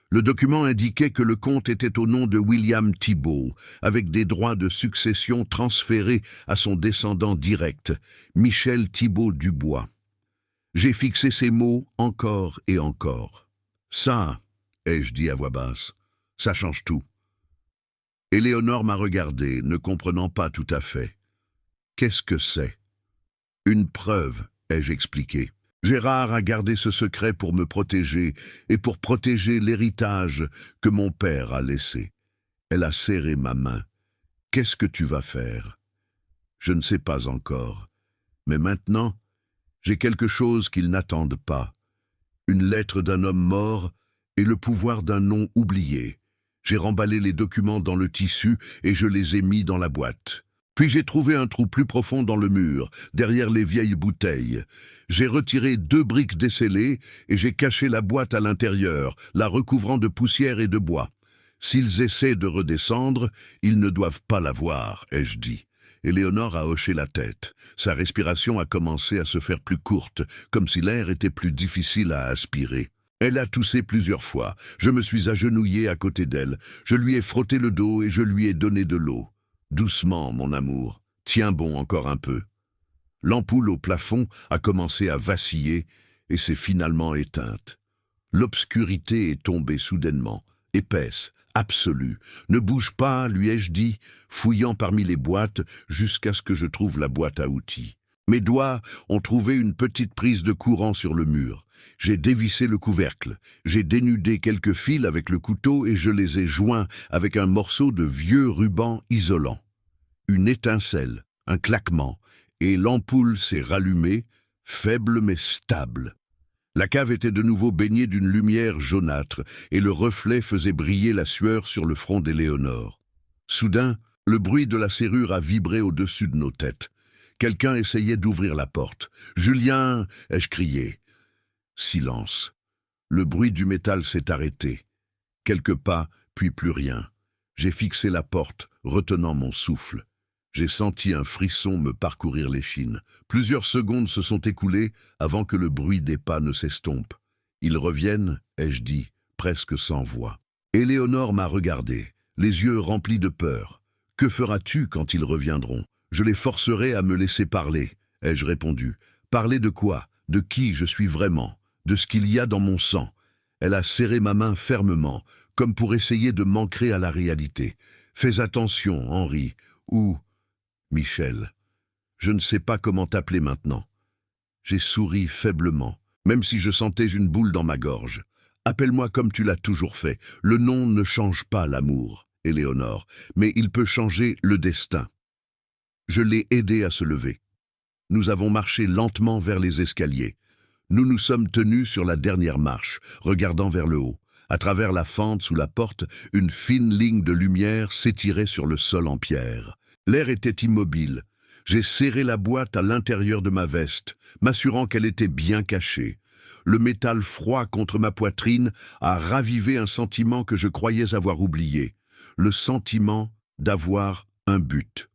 Le document indiquait que le compte était au nom de William Thibault, avec des droits de succession transférés à son descendant direct, Michel Thibault Dubois. J'ai fixé ces mots encore et encore. « Ça, » ai-je dit à voix basse, « ça change tout. » Éléonore m'a regardé, ne comprenant pas tout à fait. « Qu'est-ce que c'est ?»« Une preuve, » ai-je expliqué. Gérard a gardé ce secret pour me protéger et pour protéger l'héritage que mon père a laissé. Elle a serré ma main. « Qu'est-ce que tu vas faire ?» Je ne sais pas encore. Mais maintenant, j'ai quelque chose qu'ils n'attendent pas. Une lettre d'un homme mort et le pouvoir d'un nom oublié. J'ai remballé les documents dans le tissu et je les ai mis dans la boîte. Puis j'ai trouvé un trou plus profond dans le mur, derrière les vieilles bouteilles. J'ai retiré 2 briques descellées et j'ai caché la boîte à l'intérieur, la recouvrant de poussière et de bois. S'ils essaient de redescendre, ils ne doivent pas la voir, ai-je dit. Éléonore a hoché la tête. Sa respiration a commencé à se faire plus courte, comme si l'air était plus difficile à aspirer. Elle a toussé plusieurs fois. Je me suis agenouillé à côté d'elle. Je lui ai frotté le dos et je lui ai donné de l'eau. Doucement, mon amour. Tiens bon encore un peu. L'ampoule au plafond a commencé à vaciller et s'est finalement éteinte. L'obscurité est tombée soudainement, épaisse, absolue. Ne bouge pas, lui ai-je dit, fouillant parmi les boîtes jusqu'à ce que je trouve la boîte à outils. Mes doigts ont trouvé une petite prise de courant sur le mur. J'ai dévissé le couvercle. J'ai dénudé quelques fils avec le couteau et je les ai joints avec un morceau de vieux ruban isolant. Une étincelle, un claquement, et l'ampoule s'est rallumée, faible mais stable. La cave était de nouveau baignée d'une lumière jaunâtre et le reflet faisait briller la sueur sur le front d'Éléonore. Soudain, le bruit de la serrure a vibré au-dessus de nos têtes. Quelqu'un essayait d'ouvrir la porte. « Julien !» ai-je crié. Silence. Le bruit du métal s'est arrêté. Quelques pas, puis plus rien. J'ai fixé la porte, retenant mon souffle. J'ai senti un frisson me parcourir l'échine. Plusieurs secondes se sont écoulées avant que le bruit des pas ne s'estompe. « Ils reviennent ?» ai-je dit, presque sans voix. Éléonore m'a regardé, les yeux remplis de peur. « Que feras-tu quand ils reviendront ? Je les forcerai à me laisser parler, » ai-je répondu. « Parler de quoi ? De qui je suis vraiment ? De ce qu'il y a dans mon sang ?» Elle a serré ma main fermement, comme pour essayer de m'ancrer à la réalité. « Fais attention, Henri, ou Michel. Je ne sais pas comment t'appeler maintenant. » J'ai souri faiblement, même si je sentais une boule dans ma gorge. « Appelle-moi comme tu l'as toujours fait. Le nom ne change pas l'amour, Éléonore, mais il peut changer le destin. » Je l'ai aidé à se lever. Nous avons marché lentement vers les escaliers. Nous nous sommes tenus sur la dernière marche, regardant vers le haut. À travers la fente sous la porte, une fine ligne de lumière s'étirait sur le sol en pierre. L'air était immobile. J'ai serré la boîte à l'intérieur de ma veste, m'assurant qu'elle était bien cachée. Le métal froid contre ma poitrine a ravivé un sentiment que je croyais avoir oublié. Le sentiment d'avoir un but.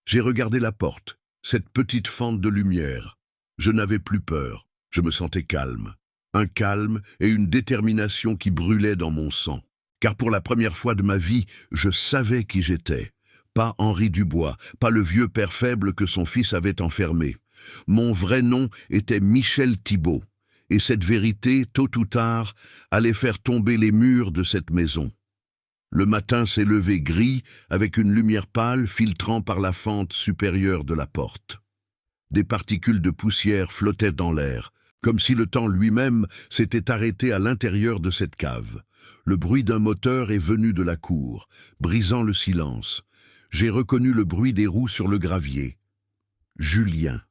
J'ai regardé la porte, cette petite fente de lumière. Je n'avais plus peur, je me sentais calme. Un calme et une détermination qui brûlaient dans mon sang. Car pour la première fois de ma vie, je savais qui j'étais. Pas Henri Dubois, pas le vieux père faible que son fils avait enfermé. Mon vrai nom était Michel Thibault. Et cette vérité, tôt ou tard, allait faire tomber les murs de cette maison. Le matin s'est levé gris, avec une lumière pâle filtrant par la fente supérieure de la porte. Des particules de poussière flottaient dans l'air, comme si le temps lui-même s'était arrêté à l'intérieur de cette cave. Le bruit d'un moteur est venu de la cour, brisant le silence. J'ai reconnu le bruit des roues sur le gravier. Julien.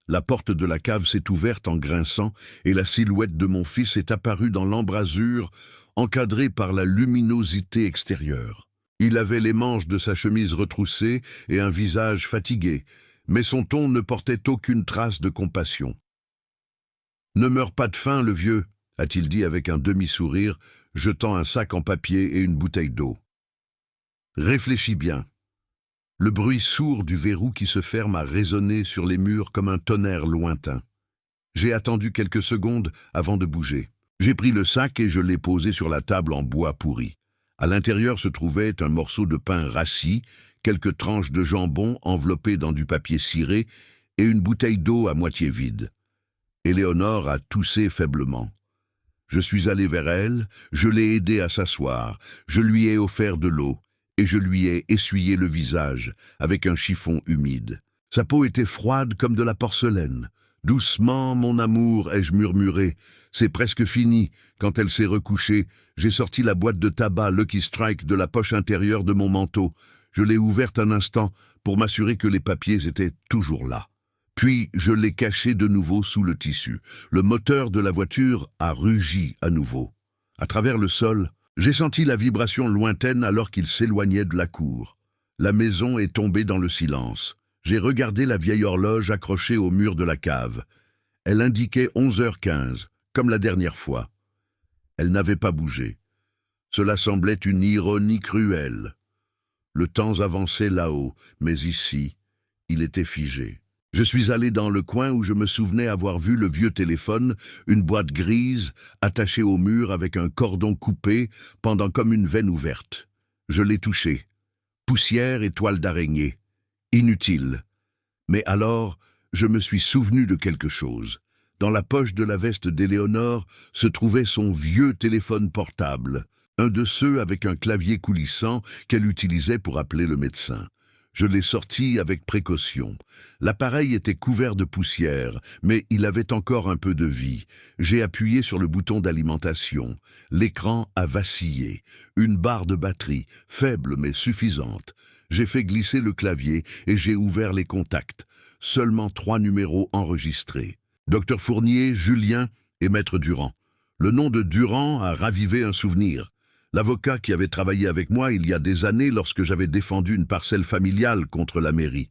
La porte de la cave s'est ouverte en grinçant et la silhouette de mon fils est apparue dans l'embrasure, encadrée par la luminosité extérieure. Il avait les manches de sa chemise retroussées et un visage fatigué, mais son ton ne portait aucune trace de compassion. « Ne meurs pas de faim, le vieux », a-t-il dit avec un demi-sourire, jetant un sac en papier et une bouteille d'eau. « Réfléchis bien. » Le bruit sourd du verrou qui se ferme a résonné sur les murs comme un tonnerre lointain. J'ai attendu quelques secondes avant de bouger. J'ai pris le sac et je l'ai posé sur la table en bois pourri. À l'intérieur se trouvait un morceau de pain rassis, quelques tranches de jambon enveloppées dans du papier ciré et une bouteille d'eau à moitié vide. Éléonore a toussé faiblement. Je suis allé vers elle, je l'ai aidée à s'asseoir, je lui ai offert de l'eau et je lui ai essuyé le visage avec un chiffon humide. Sa peau était froide comme de la porcelaine. « Doucement, mon amour », ai-je murmuré. « C'est presque fini. » Quand elle s'est recouchée, j'ai sorti la boîte de tabac Lucky Strike de la poche intérieure de mon manteau. Je l'ai ouverte un instant pour m'assurer que les papiers étaient toujours là. Puis je l'ai caché de nouveau sous le tissu. Le moteur de la voiture a rugi à nouveau. À travers le sol, j'ai senti la vibration lointaine alors qu'il s'éloignait de la cour. La maison est tombée dans le silence. J'ai regardé la vieille horloge accrochée au mur de la cave. Elle indiquait 11h15, comme la dernière fois. Elle n'avait pas bougé. Cela semblait une ironie cruelle. Le temps avançait là-haut, mais ici, il était figé. Je suis allé dans le coin où je me souvenais avoir vu le vieux téléphone, une boîte grise, attachée au mur avec un cordon coupé, pendant comme une veine ouverte. Je l'ai touché. Poussière et toile d'araignée. Inutile. Mais alors, je me suis souvenu de quelque chose. Dans la poche de la veste d'Éléonore se trouvait son vieux téléphone portable, un de ceux avec un clavier coulissant qu'elle utilisait pour appeler le médecin. Je l'ai sorti avec précaution. L'appareil était couvert de poussière, mais il avait encore un peu de vie. J'ai appuyé sur le bouton d'alimentation. L'écran a vacillé. Une barre de batterie, faible mais suffisante. J'ai fait glisser le clavier et j'ai ouvert les contacts. Seulement 3 numéros enregistrés. Docteur Fournier, Julien et Maître Durand. Le nom de Durand a ravivé un souvenir. L'avocat qui avait travaillé avec moi il y a des années lorsque j'avais défendu une parcelle familiale contre la mairie.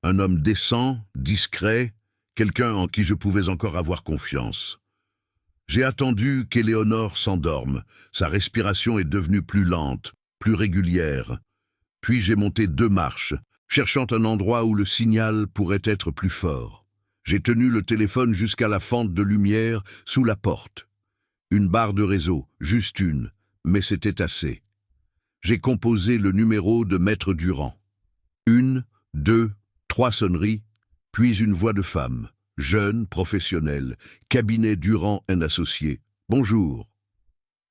Un homme décent, discret, quelqu'un en qui je pouvais encore avoir confiance. J'ai attendu qu'Éléonore s'endorme. Sa respiration est devenue plus lente, plus régulière. Puis j'ai monté 2 marches, cherchant un endroit où le signal pourrait être plus fort. J'ai tenu le téléphone jusqu'à la fente de lumière sous la porte. Une barre de réseau, juste une, mais c'était assez. J'ai composé le numéro de Maître Durand. 1, 2, 3 sonneries, puis une voix de femme, jeune, professionnelle, cabinet Durand & Associés. « Bonjour ».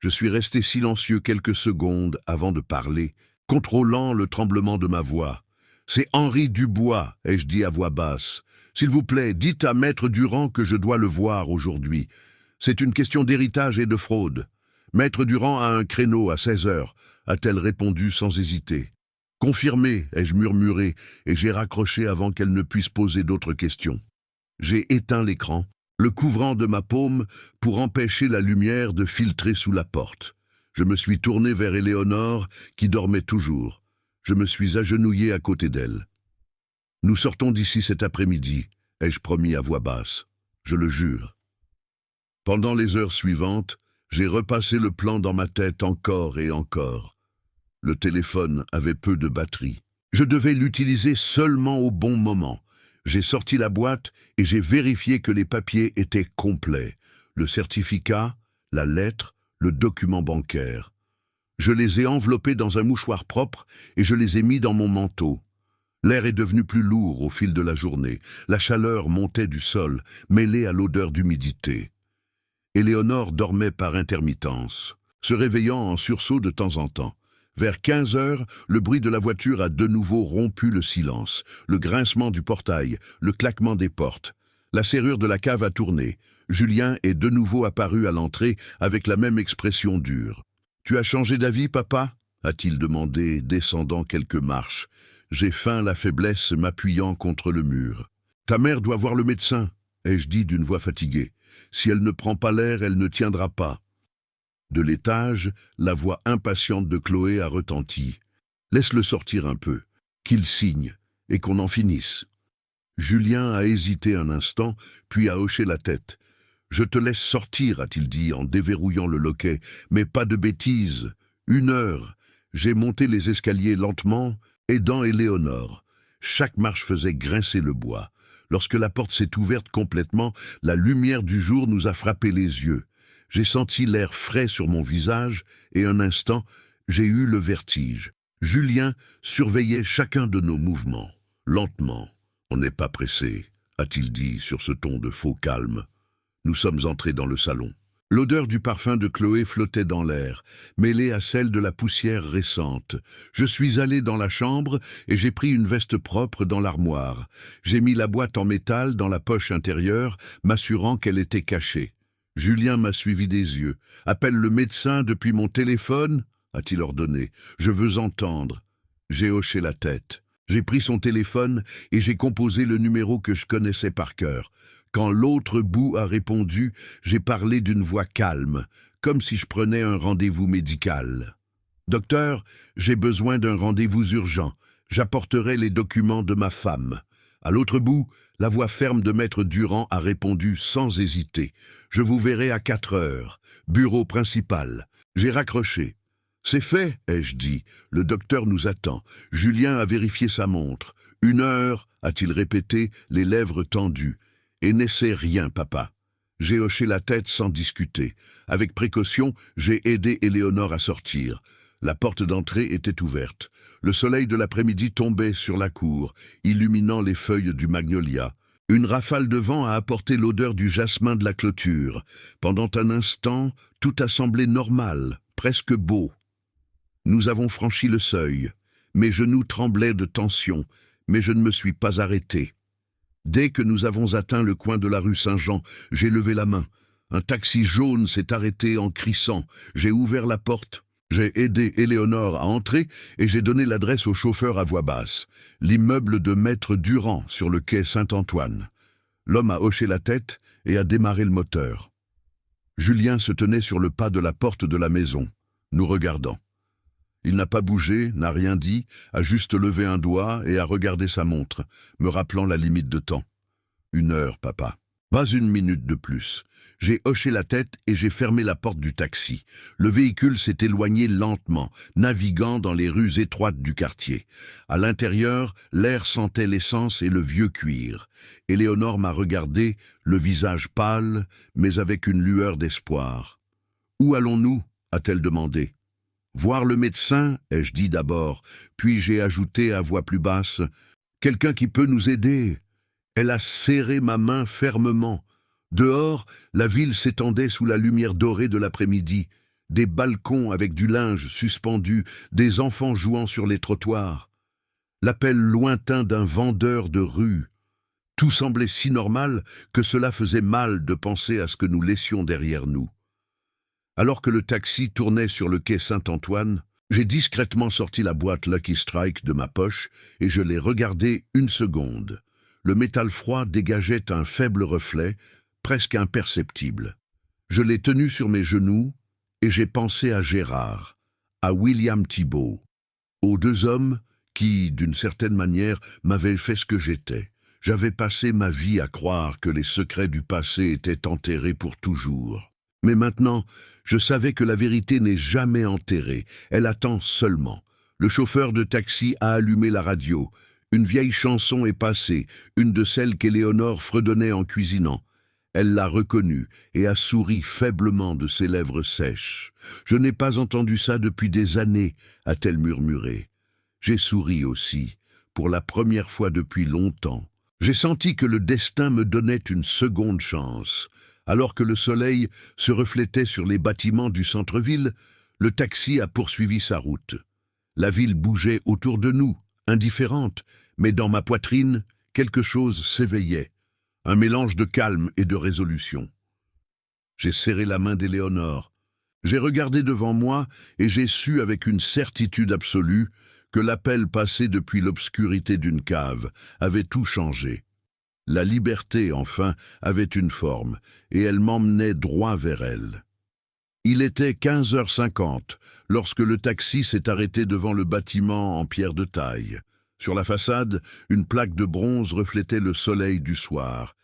Je suis resté silencieux quelques secondes avant de parler, contrôlant le tremblement de ma voix. « C'est Henri Dubois », ai-je dit à voix basse. « S'il vous plaît, dites à Maître Durand que je dois le voir aujourd'hui. C'est une question d'héritage et de fraude. Maître Durand a un créneau à 16h, a-t-elle répondu sans hésiter. « Confirmé », ai-je murmuré, et j'ai raccroché avant qu'elle ne puisse poser d'autres questions. J'ai éteint l'écran, le couvrant de ma paume pour empêcher la lumière de filtrer sous la porte. Je me suis tourné vers Éléonore, qui dormait toujours. Je me suis agenouillé à côté d'elle. « Nous sortons d'ici cet après-midi », ai-je promis à voix basse. Je le jure. Pendant les heures suivantes, j'ai repassé le plan dans ma tête encore et encore. Le téléphone avait peu de batterie. Je devais l'utiliser seulement au bon moment. J'ai sorti la boîte et j'ai vérifié que les papiers étaient complets. Le certificat, la lettre, le document bancaire. Je les ai enveloppés dans un mouchoir propre et je les ai mis dans mon manteau. L'air est devenu plus lourd au fil de la journée. La chaleur montait du sol, mêlée à l'odeur d'humidité. Éléonore dormait par intermittence, se réveillant en sursaut de temps en temps. Vers 15h, le bruit de la voiture a de nouveau rompu le silence. Le grincement du portail, le claquement des portes. La serrure de la cave a tourné. Julien est de nouveau apparu à l'entrée avec la même expression dure. « Tu as changé d'avis, papa » a-t-il demandé, descendant quelques marches. J'ai feint la faiblesse m'appuyant contre le mur. Ta mère doit voir le médecin, ai-je dit d'une voix fatiguée. Si elle ne prend pas l'air, elle ne tiendra pas. De l'étage, la voix impatiente de Chloé a retenti. Laisse-le sortir un peu, qu'il signe, et qu'on en finisse. Julien a hésité un instant, puis a hoché la tête. Je te laisse sortir, a-t-il dit en déverrouillant le loquet, mais pas de bêtises. 1 heure. J'ai monté les escaliers lentement, aidant Éléonore. Chaque marche faisait grincer le bois. Lorsque la porte s'est ouverte complètement, la lumière du jour nous a frappé les yeux. J'ai senti l'air frais sur mon visage, et un instant, j'ai eu le vertige. Julien surveillait chacun de nos mouvements. Lentement. On n'est pas pressé, a-t-il dit sur ce ton de faux calme. Nous sommes entrés dans le salon. L'odeur du parfum de Chloé flottait dans l'air, mêlée à celle de la poussière récente. Je suis allé dans la chambre et j'ai pris une veste propre dans l'armoire. J'ai mis la boîte en métal dans la poche intérieure, m'assurant qu'elle était cachée. Julien m'a suivi des yeux. « Appelle le médecin depuis mon téléphone ?» a-t-il ordonné. « Je veux entendre. » J'ai hoché la tête. J'ai pris son téléphone et j'ai composé le numéro que je connaissais par cœur. Quand l'autre bout a répondu, j'ai parlé d'une voix calme, comme si je prenais un rendez-vous médical. « Docteur, j'ai besoin d'un rendez-vous urgent. J'apporterai les documents de ma femme. » À l'autre bout, la voix ferme de maître Durand a répondu sans hésiter. « Je vous verrai à 4 heures. Bureau principal. » J'ai raccroché. « C'est fait, ai-je dit. Le docteur nous attend. » Julien a vérifié sa montre. « 1 heure, a-t-il répété, les lèvres tendues. Et n'essaie rien, papa. J'ai hoché la tête sans discuter. Avec précaution, j'ai aidé Éléonore à sortir. La porte d'entrée était ouverte. Le soleil de l'après-midi tombait sur la cour, illuminant les feuilles du magnolia. Une rafale de vent a apporté l'odeur du jasmin de la clôture. Pendant un instant, tout a semblé normal, presque beau. Nous avons franchi le seuil. Mes genoux tremblaient de tension, mais je ne me suis pas arrêté. Dès que nous avons atteint le coin de la rue Saint-Jean, j'ai levé la main. Un taxi jaune s'est arrêté en crissant. J'ai ouvert la porte. J'ai aidé Éléonore à entrer et j'ai donné l'adresse au chauffeur à voix basse. L'immeuble de maître Durand sur le quai Saint-Antoine. L'homme a hoché la tête et a démarré le moteur. Julien se tenait sur le pas de la porte de la maison, nous regardant. Il n'a pas bougé, n'a rien dit, a juste levé un doigt et a regardé sa montre, me rappelant la limite de temps. 1 heure, papa. Pas 1 minute de plus. J'ai hoché la tête et j'ai fermé la porte du taxi. Le véhicule s'est éloigné lentement, naviguant dans les rues étroites du quartier. À l'intérieur, l'air sentait l'essence et le vieux cuir. Éléonore m'a regardé, le visage pâle, mais avec une lueur d'espoir. « Où allons-nous » a-t-elle demandé. « Voir le médecin » ai-je dit d'abord, puis j'ai ajouté à voix plus basse « Quelqu'un qui peut nous aider ?» Elle a serré ma main fermement. Dehors, la ville s'étendait sous la lumière dorée de l'après-midi. Des balcons avec du linge suspendu, des enfants jouant sur les trottoirs. L'appel lointain d'un vendeur de rue. Tout semblait si normal que cela faisait mal de penser à ce que nous laissions derrière nous. Alors que le taxi tournait sur le quai Saint-Antoine, j'ai discrètement sorti la boîte Lucky Strike de ma poche et je l'ai regardée 1 seconde. Le métal froid dégageait un faible reflet, presque imperceptible. Je l'ai tenu sur mes genoux et j'ai pensé à Gérard, à William Thibault, aux 2 hommes qui, d'une certaine manière, m'avaient fait ce que j'étais. J'avais passé ma vie à croire que les secrets du passé étaient enterrés pour toujours. Mais maintenant, je savais que la vérité n'est jamais enterrée, elle attend seulement. Le chauffeur de taxi a allumé la radio. Une vieille chanson est passée, une de celles qu'Éléonore fredonnait en cuisinant. Elle l'a reconnue et a souri faiblement de ses lèvres sèches. « Je n'ai pas entendu ça depuis des années », a-t-elle murmuré. J'ai souri aussi, pour la première fois depuis longtemps. J'ai senti que le destin me donnait une seconde chance. Alors que le soleil se reflétait sur les bâtiments du centre-ville, le taxi a poursuivi sa route. La ville bougeait autour de nous, indifférente, mais dans ma poitrine, quelque chose s'éveillait, un mélange de calme et de résolution. J'ai serré la main d'Éléonore. J'ai regardé devant moi et j'ai su avec une certitude absolue que l'appel passé depuis l'obscurité d'une cave avait tout changé. La liberté, enfin, avait une forme, et elle m'emmenait droit vers elle. Il était 15h50 lorsque le taxi s'est arrêté devant le bâtiment en pierre de taille. Sur la façade, une plaque de bronze reflétait le soleil du soir.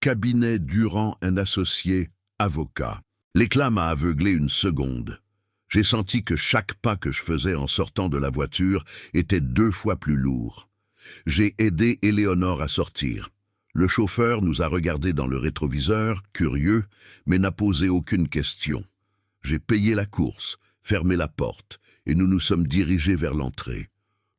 Cabinet Durand & Associés, avocat. L'éclat m'a aveuglé une seconde. J'ai senti que chaque pas que je faisais en sortant de la voiture était 2 fois plus lourd. J'ai aidé Éléonore à sortir. Le chauffeur nous a regardés dans le rétroviseur, curieux, mais n'a posé aucune question. J'ai payé la course, fermé la porte, et nous nous sommes dirigés vers l'entrée.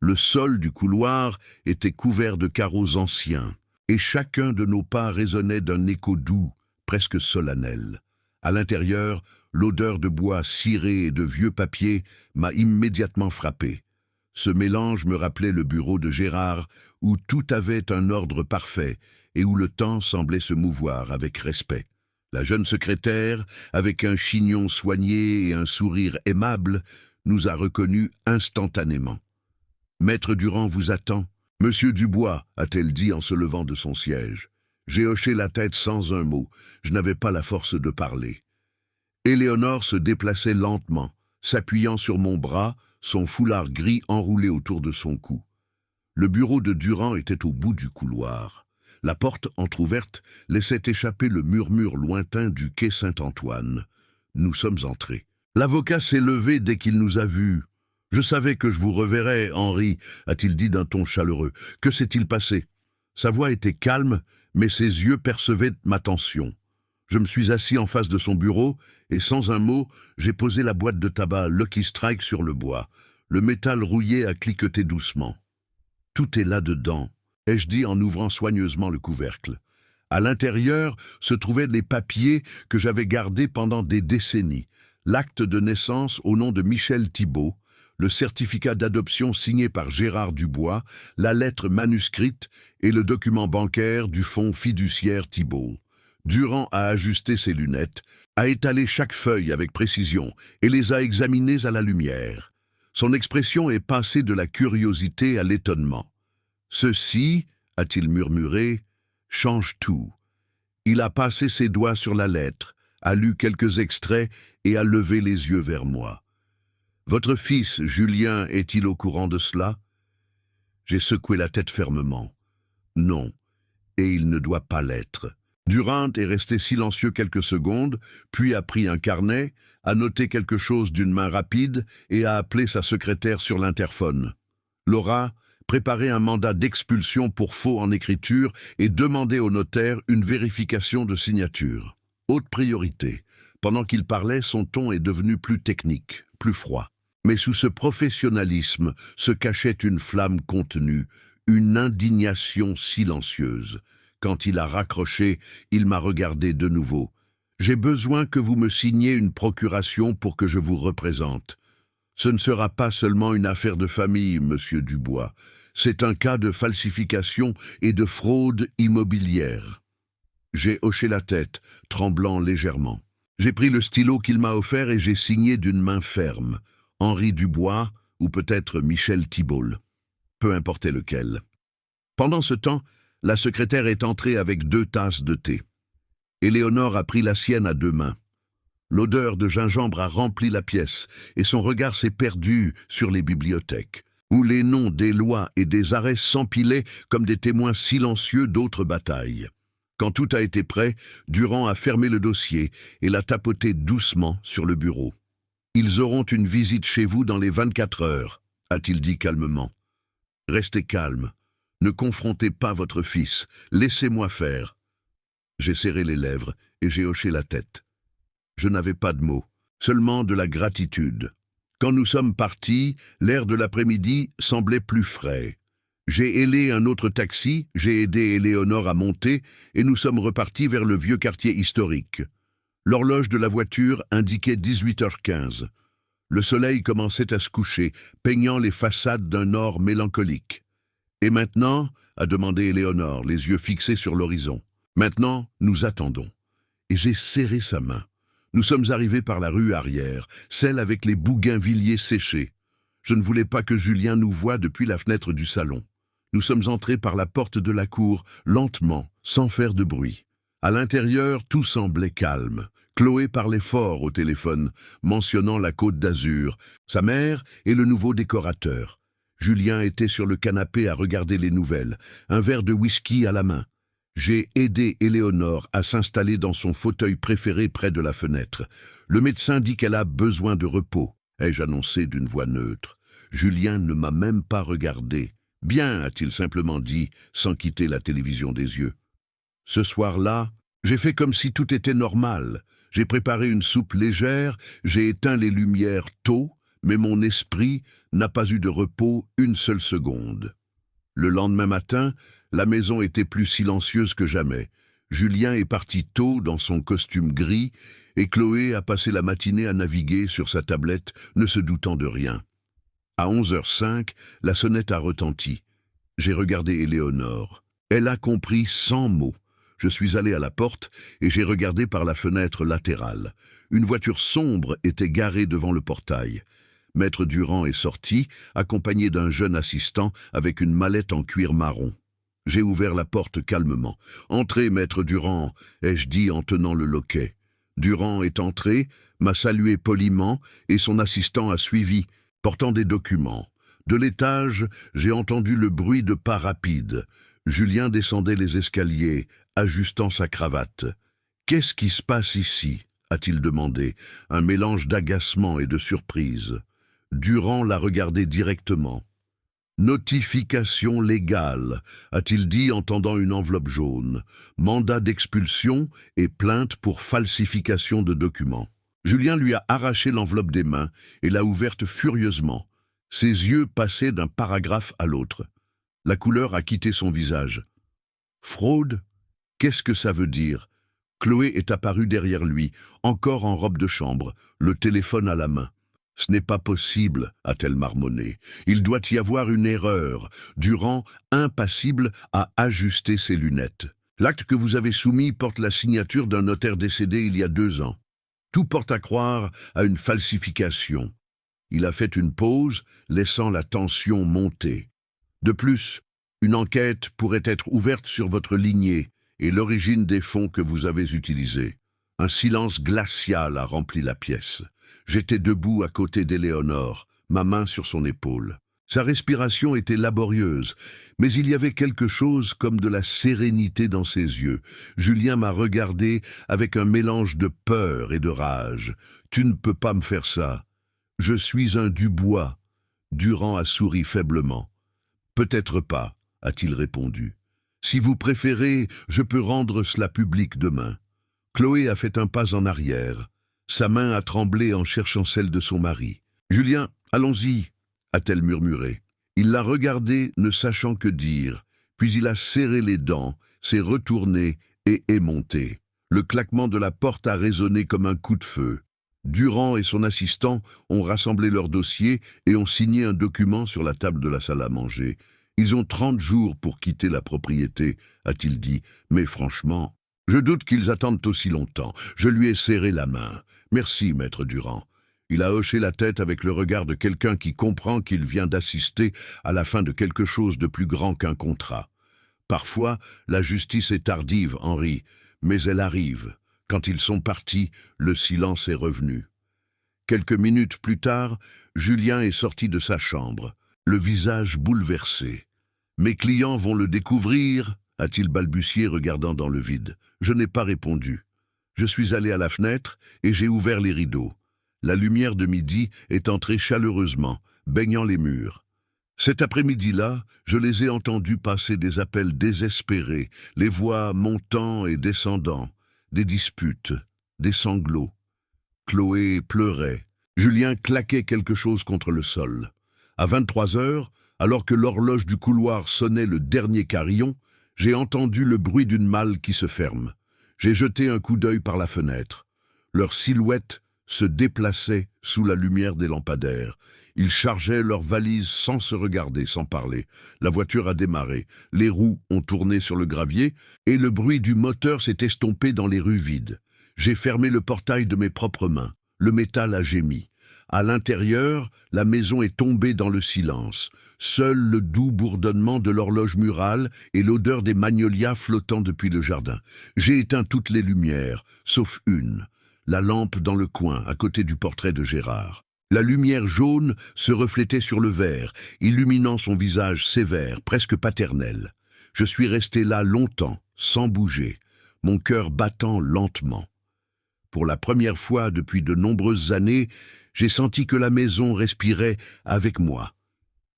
Le sol du couloir était couvert de carreaux anciens, et chacun de nos pas résonnait d'un écho doux, presque solennel. À l'intérieur, l'odeur de bois ciré et de vieux papier m'a immédiatement frappé. Ce mélange me rappelait le bureau de Gérard, où tout avait un ordre parfait et où le temps semblait se mouvoir avec respect. La jeune secrétaire, avec un chignon soigné et un sourire aimable, nous a reconnus instantanément. « Maître Durand vous attend. »« Monsieur Dubois » a-t-elle dit en se levant de son siège. J'ai hoché la tête sans un mot. Je n'avais pas la force de parler. Éléonore se déplaçait lentement, s'appuyant sur mon bras, son foulard gris enroulé autour de son cou. Le bureau de Durand était au bout du couloir. La porte, entr'ouverte, laissait échapper le murmure lointain du quai Saint-Antoine. Nous sommes entrés. L'avocat s'est levé dès qu'il nous a vus. « Je savais que je vous reverrais, Henri », a-t-il dit d'un ton chaleureux. « Que s'est-il passé ?» Sa voix était calme, mais ses yeux percevaient ma tension. Je me suis assis en face de son bureau et, sans un mot, j'ai posé la boîte de tabac Lucky Strike sur le bois. Le métal rouillé a cliqueté doucement. « Tout est là-dedans », ai-je dit en ouvrant soigneusement le couvercle. À l'intérieur se trouvaient les papiers que j'avais gardés pendant des décennies. L'acte de naissance au nom de Michel Thibault, le certificat d'adoption signé par Gérard Dubois, la lettre manuscrite et le document bancaire du fonds fiduciaire Thibault. Durand a ajusté ses lunettes, a étalé chaque feuille avec précision et les a examinées à la lumière. Son expression est passée de la curiosité à l'étonnement. « Ceci, a-t-il murmuré, change tout. » Il a passé ses doigts sur la lettre, a lu quelques extraits et a levé les yeux vers moi. « Votre fils, Julien, est-il au courant de cela ?» J'ai secoué la tête fermement. « Non, et il ne doit pas l'être. » Durand est resté silencieux quelques secondes, puis a pris un carnet, a noté quelque chose d'une main rapide et a appelé sa secrétaire sur l'interphone. « Laura, préparez un mandat d'expulsion pour faux en écriture et demandez au notaire une vérification de signature. » Haute priorité. Pendant qu'il parlait, son ton est devenu plus technique, plus froid. Mais sous ce professionnalisme se cachait une flamme contenue, une indignation silencieuse. Quand il a raccroché, il m'a regardé de nouveau. « J'ai besoin que vous me signiez une procuration pour que je vous représente. Ce ne sera pas seulement une affaire de famille, monsieur Dubois. C'est un cas de falsification et de fraude immobilière. » J'ai hoché la tête, tremblant légèrement. J'ai pris le stylo qu'il m'a offert et j'ai signé d'une main ferme. Henri Dubois ou peut-être Michel Thibault. Peu importait lequel. Pendant ce temps, la secrétaire est entrée avec 2 tasses de thé. Éléonore a pris la sienne à 2 mains. L'odeur de gingembre a rempli la pièce et son regard s'est perdu sur les bibliothèques, où les noms des lois et des arrêts s'empilaient comme des témoins silencieux d'autres batailles. Quand tout a été prêt, Durand a fermé le dossier et l'a tapoté doucement sur le bureau. « Ils auront une visite chez vous dans les 24 heures, a-t-il dit calmement. Restez calme. Ne confrontez pas votre fils. Laissez-moi faire. » J'ai serré les lèvres et j'ai hoché la tête. Je n'avais pas de mots, seulement de la gratitude. Quand nous sommes partis, l'air de l'après-midi semblait plus frais. J'ai hélé un autre taxi, j'ai aidé Éléonore à monter et nous sommes repartis vers le vieux quartier historique. L'horloge de la voiture indiquait 18h15. Le soleil commençait à se coucher, peignant les façades d'un or mélancolique. « Et maintenant ?» a demandé Éléonore, les yeux fixés sur l'horizon. « Maintenant, nous attendons. » Et j'ai serré sa main. Nous sommes arrivés par la rue arrière, celle avec les bougainvilliers séchés. Je ne voulais pas que Julien nous voie depuis la fenêtre du salon. Nous sommes entrés par la porte de la cour, lentement, sans faire de bruit. À l'intérieur, tout semblait calme. Chloé parlait fort au téléphone, mentionnant la Côte d'Azur, sa mère et le nouveau décorateur. Julien était sur le canapé à regarder les nouvelles, un verre de whisky à la main. J'ai aidé Éléonore à s'installer dans son fauteuil préféré près de la fenêtre. Le médecin dit qu'elle a besoin de repos, ai-je annoncé d'une voix neutre. Julien ne m'a même pas regardé. Bien, a-t-il simplement dit, sans quitter la télévision des yeux. Ce soir-là, j'ai fait comme si tout était normal. J'ai préparé une soupe légère, j'ai éteint les lumières tôt, mais mon esprit n'a pas eu de repos une seule seconde. Le lendemain matin, la maison était plus silencieuse que jamais. Julien est parti tôt dans son costume gris et Chloé a passé la matinée à naviguer sur sa tablette, ne se doutant de rien. À 11h05, la sonnette a retenti. J'ai regardé Éléonore. Elle a compris 100 mots. Je suis allé à la porte et j'ai regardé par la fenêtre latérale. Une voiture sombre était garée devant le portail. Maître Durand est sorti, accompagné d'un jeune assistant avec une mallette en cuir marron. J'ai ouvert la porte calmement. « Entrez, maître Durand », ai-je dit en tenant le loquet. Durand est entré, m'a salué poliment et son assistant a suivi, portant des documents. De l'étage, j'ai entendu le bruit de pas rapides. Julien descendait les escaliers, ajustant sa cravate. « Qu'est-ce qui se passe ici ?» a-t-il demandé, un mélange d'agacement et de surprise. Durand l'a regardé directement. « Notification légale », a-t-il dit en tendant une enveloppe jaune. Mandat d'expulsion et plainte pour falsification de documents. Julien lui a arraché l'enveloppe des mains et l'a ouverte furieusement. Ses yeux passaient d'un paragraphe à l'autre. La couleur a quitté son visage. « Fraude ? Qu'est-ce que ça veut dire ?» Chloé est apparue derrière lui, encore en robe de chambre, le téléphone à la main. « Ce n'est pas possible, a-t-elle marmonné. Il doit y avoir une erreur. Durand, impassible, a ajusté ses lunettes. L'acte que vous avez soumis porte la signature d'un notaire décédé il y a 2 ans. Tout porte à croire à une falsification. » Il a fait une pause, laissant la tension monter. « De plus, une enquête pourrait être ouverte sur votre lignée et l'origine des fonds que vous avez utilisés. » Un silence glacial a rempli la pièce. J'étais debout à côté d'Éléonore, ma main sur son épaule. Sa respiration était laborieuse, mais il y avait quelque chose comme de la sérénité dans ses yeux. Julien m'a regardé avec un mélange de peur et de rage. « Tu ne peux pas me faire ça. Je suis un Dubois. » Durand a souri faiblement. « Peut-être pas, a-t-il répondu. Si vous préférez, je peux rendre cela public demain. » Chloé a fait un pas en arrière. Sa main a tremblé en cherchant celle de son mari. « Julien, allons-y », a-t-elle murmuré. Il l'a regardé, ne sachant que dire, puis il a serré les dents, s'est retourné et est monté. Le claquement de la porte a résonné comme un coup de feu. Durand et son assistant ont rassemblé leurs dossiers et ont signé un document sur la table de la salle à manger. « Ils ont 30 jours pour quitter la propriété », a-t-il dit, mais franchement... Je doute qu'ils attendent aussi longtemps. Je lui ai serré la main. « Merci, maître Durand. » Il a hoché la tête avec le regard de quelqu'un qui comprend qu'il vient d'assister à la fin de quelque chose de plus grand qu'un contrat. Parfois, la justice est tardive, Henri, mais elle arrive. Quand ils sont partis, le silence est revenu. Quelques minutes plus tard, Julien est sorti de sa chambre, le visage bouleversé. « Mes clients vont le découvrir ?» a-t-il balbutié regardant dans le vide. Je n'ai pas répondu. Je suis allé à la fenêtre et j'ai ouvert les rideaux. La lumière de midi est entrée chaleureusement, baignant les murs. Cet après-midi-là, je les ai entendus passer des appels désespérés, les voix montant et descendant, des disputes, des sanglots. Chloé pleurait. Julien claquait quelque chose contre le sol. À 23h, alors que l'horloge du couloir sonnait le dernier carillon, j'ai entendu le bruit d'une malle qui se ferme. J'ai jeté un coup d'œil par la fenêtre. Leurs silhouettes se déplaçaient sous la lumière des lampadaires. Ils chargeaient leurs valises sans se regarder, sans parler. La voiture a démarré. Les roues ont tourné sur le gravier et le bruit du moteur s'est estompé dans les rues vides. J'ai fermé le portail de mes propres mains. Le métal a gémi. À l'intérieur, la maison est tombée dans le silence. Seul le doux bourdonnement de l'horloge murale et l'odeur des magnolias flottant depuis le jardin. J'ai éteint toutes les lumières, sauf une, la lampe dans le coin, à côté du portrait de Gérard. La lumière jaune se reflétait sur le verre, illuminant son visage sévère, presque paternel. Je suis resté là longtemps, sans bouger, mon cœur battant lentement. Pour la première fois depuis de nombreuses années, j'ai senti que la maison respirait avec moi.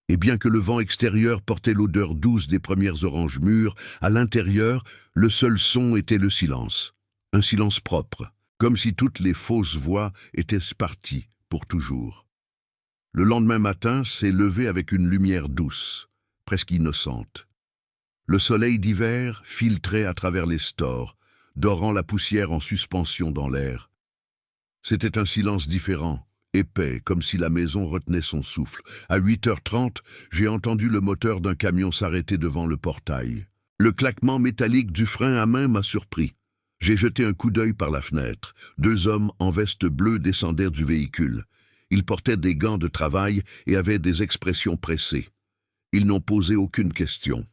Et bien que le vent extérieur portait l'odeur douce des premières oranges mûres, à l'intérieur, le seul son était le silence. Un silence propre, comme si toutes les fausses voix étaient parties pour toujours. Le lendemain matin s'est levé avec une lumière douce, presque innocente. Le soleil d'hiver filtrait à travers les stores, dorant la poussière en suspension dans l'air. C'était un silence différent, épais, comme si la maison retenait son souffle. À 8h30, j'ai entendu le moteur d'un camion s'arrêter devant le portail. Le claquement métallique du frein à main m'a surpris. J'ai jeté un coup d'œil par la fenêtre. 2 hommes en veste bleue descendirent du véhicule. Ils portaient des gants de travail et avaient des expressions pressées. Ils n'ont posé aucune question.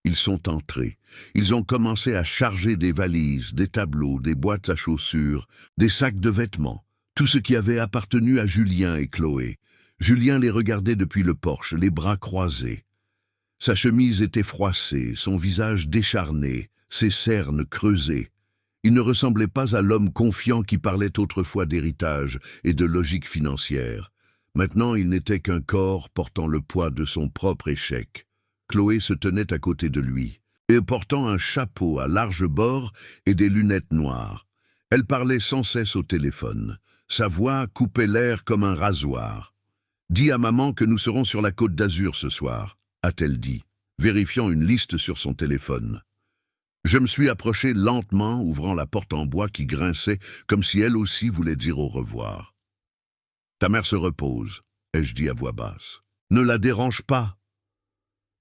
Ils sont entrés. Ils ont commencé à charger des valises, des tableaux, des boîtes à chaussures, des sacs de vêtements, tout ce qui avait appartenu à Julien et Chloé. Julien les regardait depuis le porche, les bras croisés. Sa chemise était froissée, son visage décharné, ses cernes creusées. Il ne ressemblait pas à l'homme confiant qui parlait autrefois d'héritage et de logique financière. Maintenant, il n'était qu'un corps portant le poids de son propre échec. Chloé se tenait à côté de lui, et portant un chapeau à larges bords et des lunettes noires. Elle parlait sans cesse au téléphone. Sa voix coupait l'air comme un rasoir. « Dis à maman que nous serons sur la Côte d'Azur ce soir », a-t-elle dit, vérifiant une liste sur son téléphone. Je me suis approché lentement, ouvrant la porte en bois qui grinçait, comme si elle aussi voulait dire au revoir. « Ta mère se repose », ai-je dit à voix basse. « Ne la dérange pas. »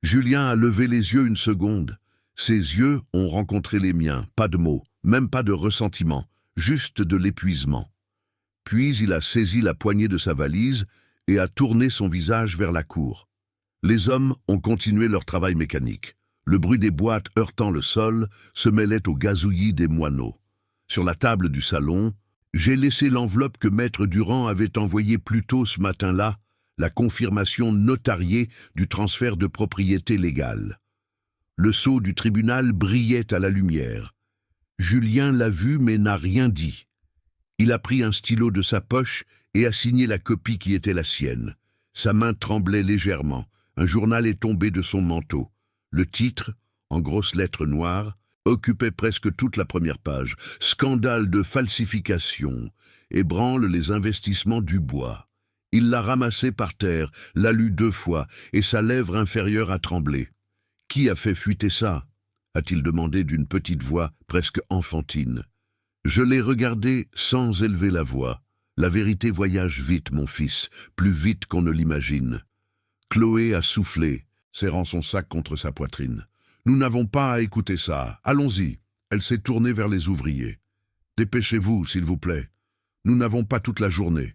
Julien a levé les yeux une seconde. Ses yeux ont rencontré les miens, pas de mots, même pas de ressentiment, juste de l'épuisement. Puis il a saisi la poignée de sa valise et a tourné son visage vers la cour. Les hommes ont continué leur travail mécanique. Le bruit des boîtes heurtant le sol se mêlait au gazouillis des moineaux. Sur la table du salon, j'ai laissé l'enveloppe que Maître Durand avait envoyée plus tôt ce matin-là, la confirmation notariée du transfert de propriété légale. Le sceau du tribunal brillait à la lumière. Julien l'a vu mais n'a rien dit. Il a pris un stylo de sa poche et a signé la copie qui était la sienne. Sa main tremblait légèrement. Un journal est tombé de son manteau. Le titre, en grosses lettres noires, occupait presque toute la première page. Scandale de falsification, ébranle les investissements du bois. Il l'a ramassé par terre, l'a lu 2 fois, et sa lèvre inférieure a tremblé. « Qui a fait fuiter ça ?» a-t-il demandé d'une petite voix presque enfantine. Je l'ai regardé sans élever la voix. La vérité voyage vite, mon fils, plus vite qu'on ne l'imagine. Chloé a soufflé, serrant son sac contre sa poitrine. Nous n'avons pas à écouter ça. Allons-y. Elle s'est tournée vers les ouvriers. Dépêchez-vous, s'il vous plaît. Nous n'avons pas toute la journée.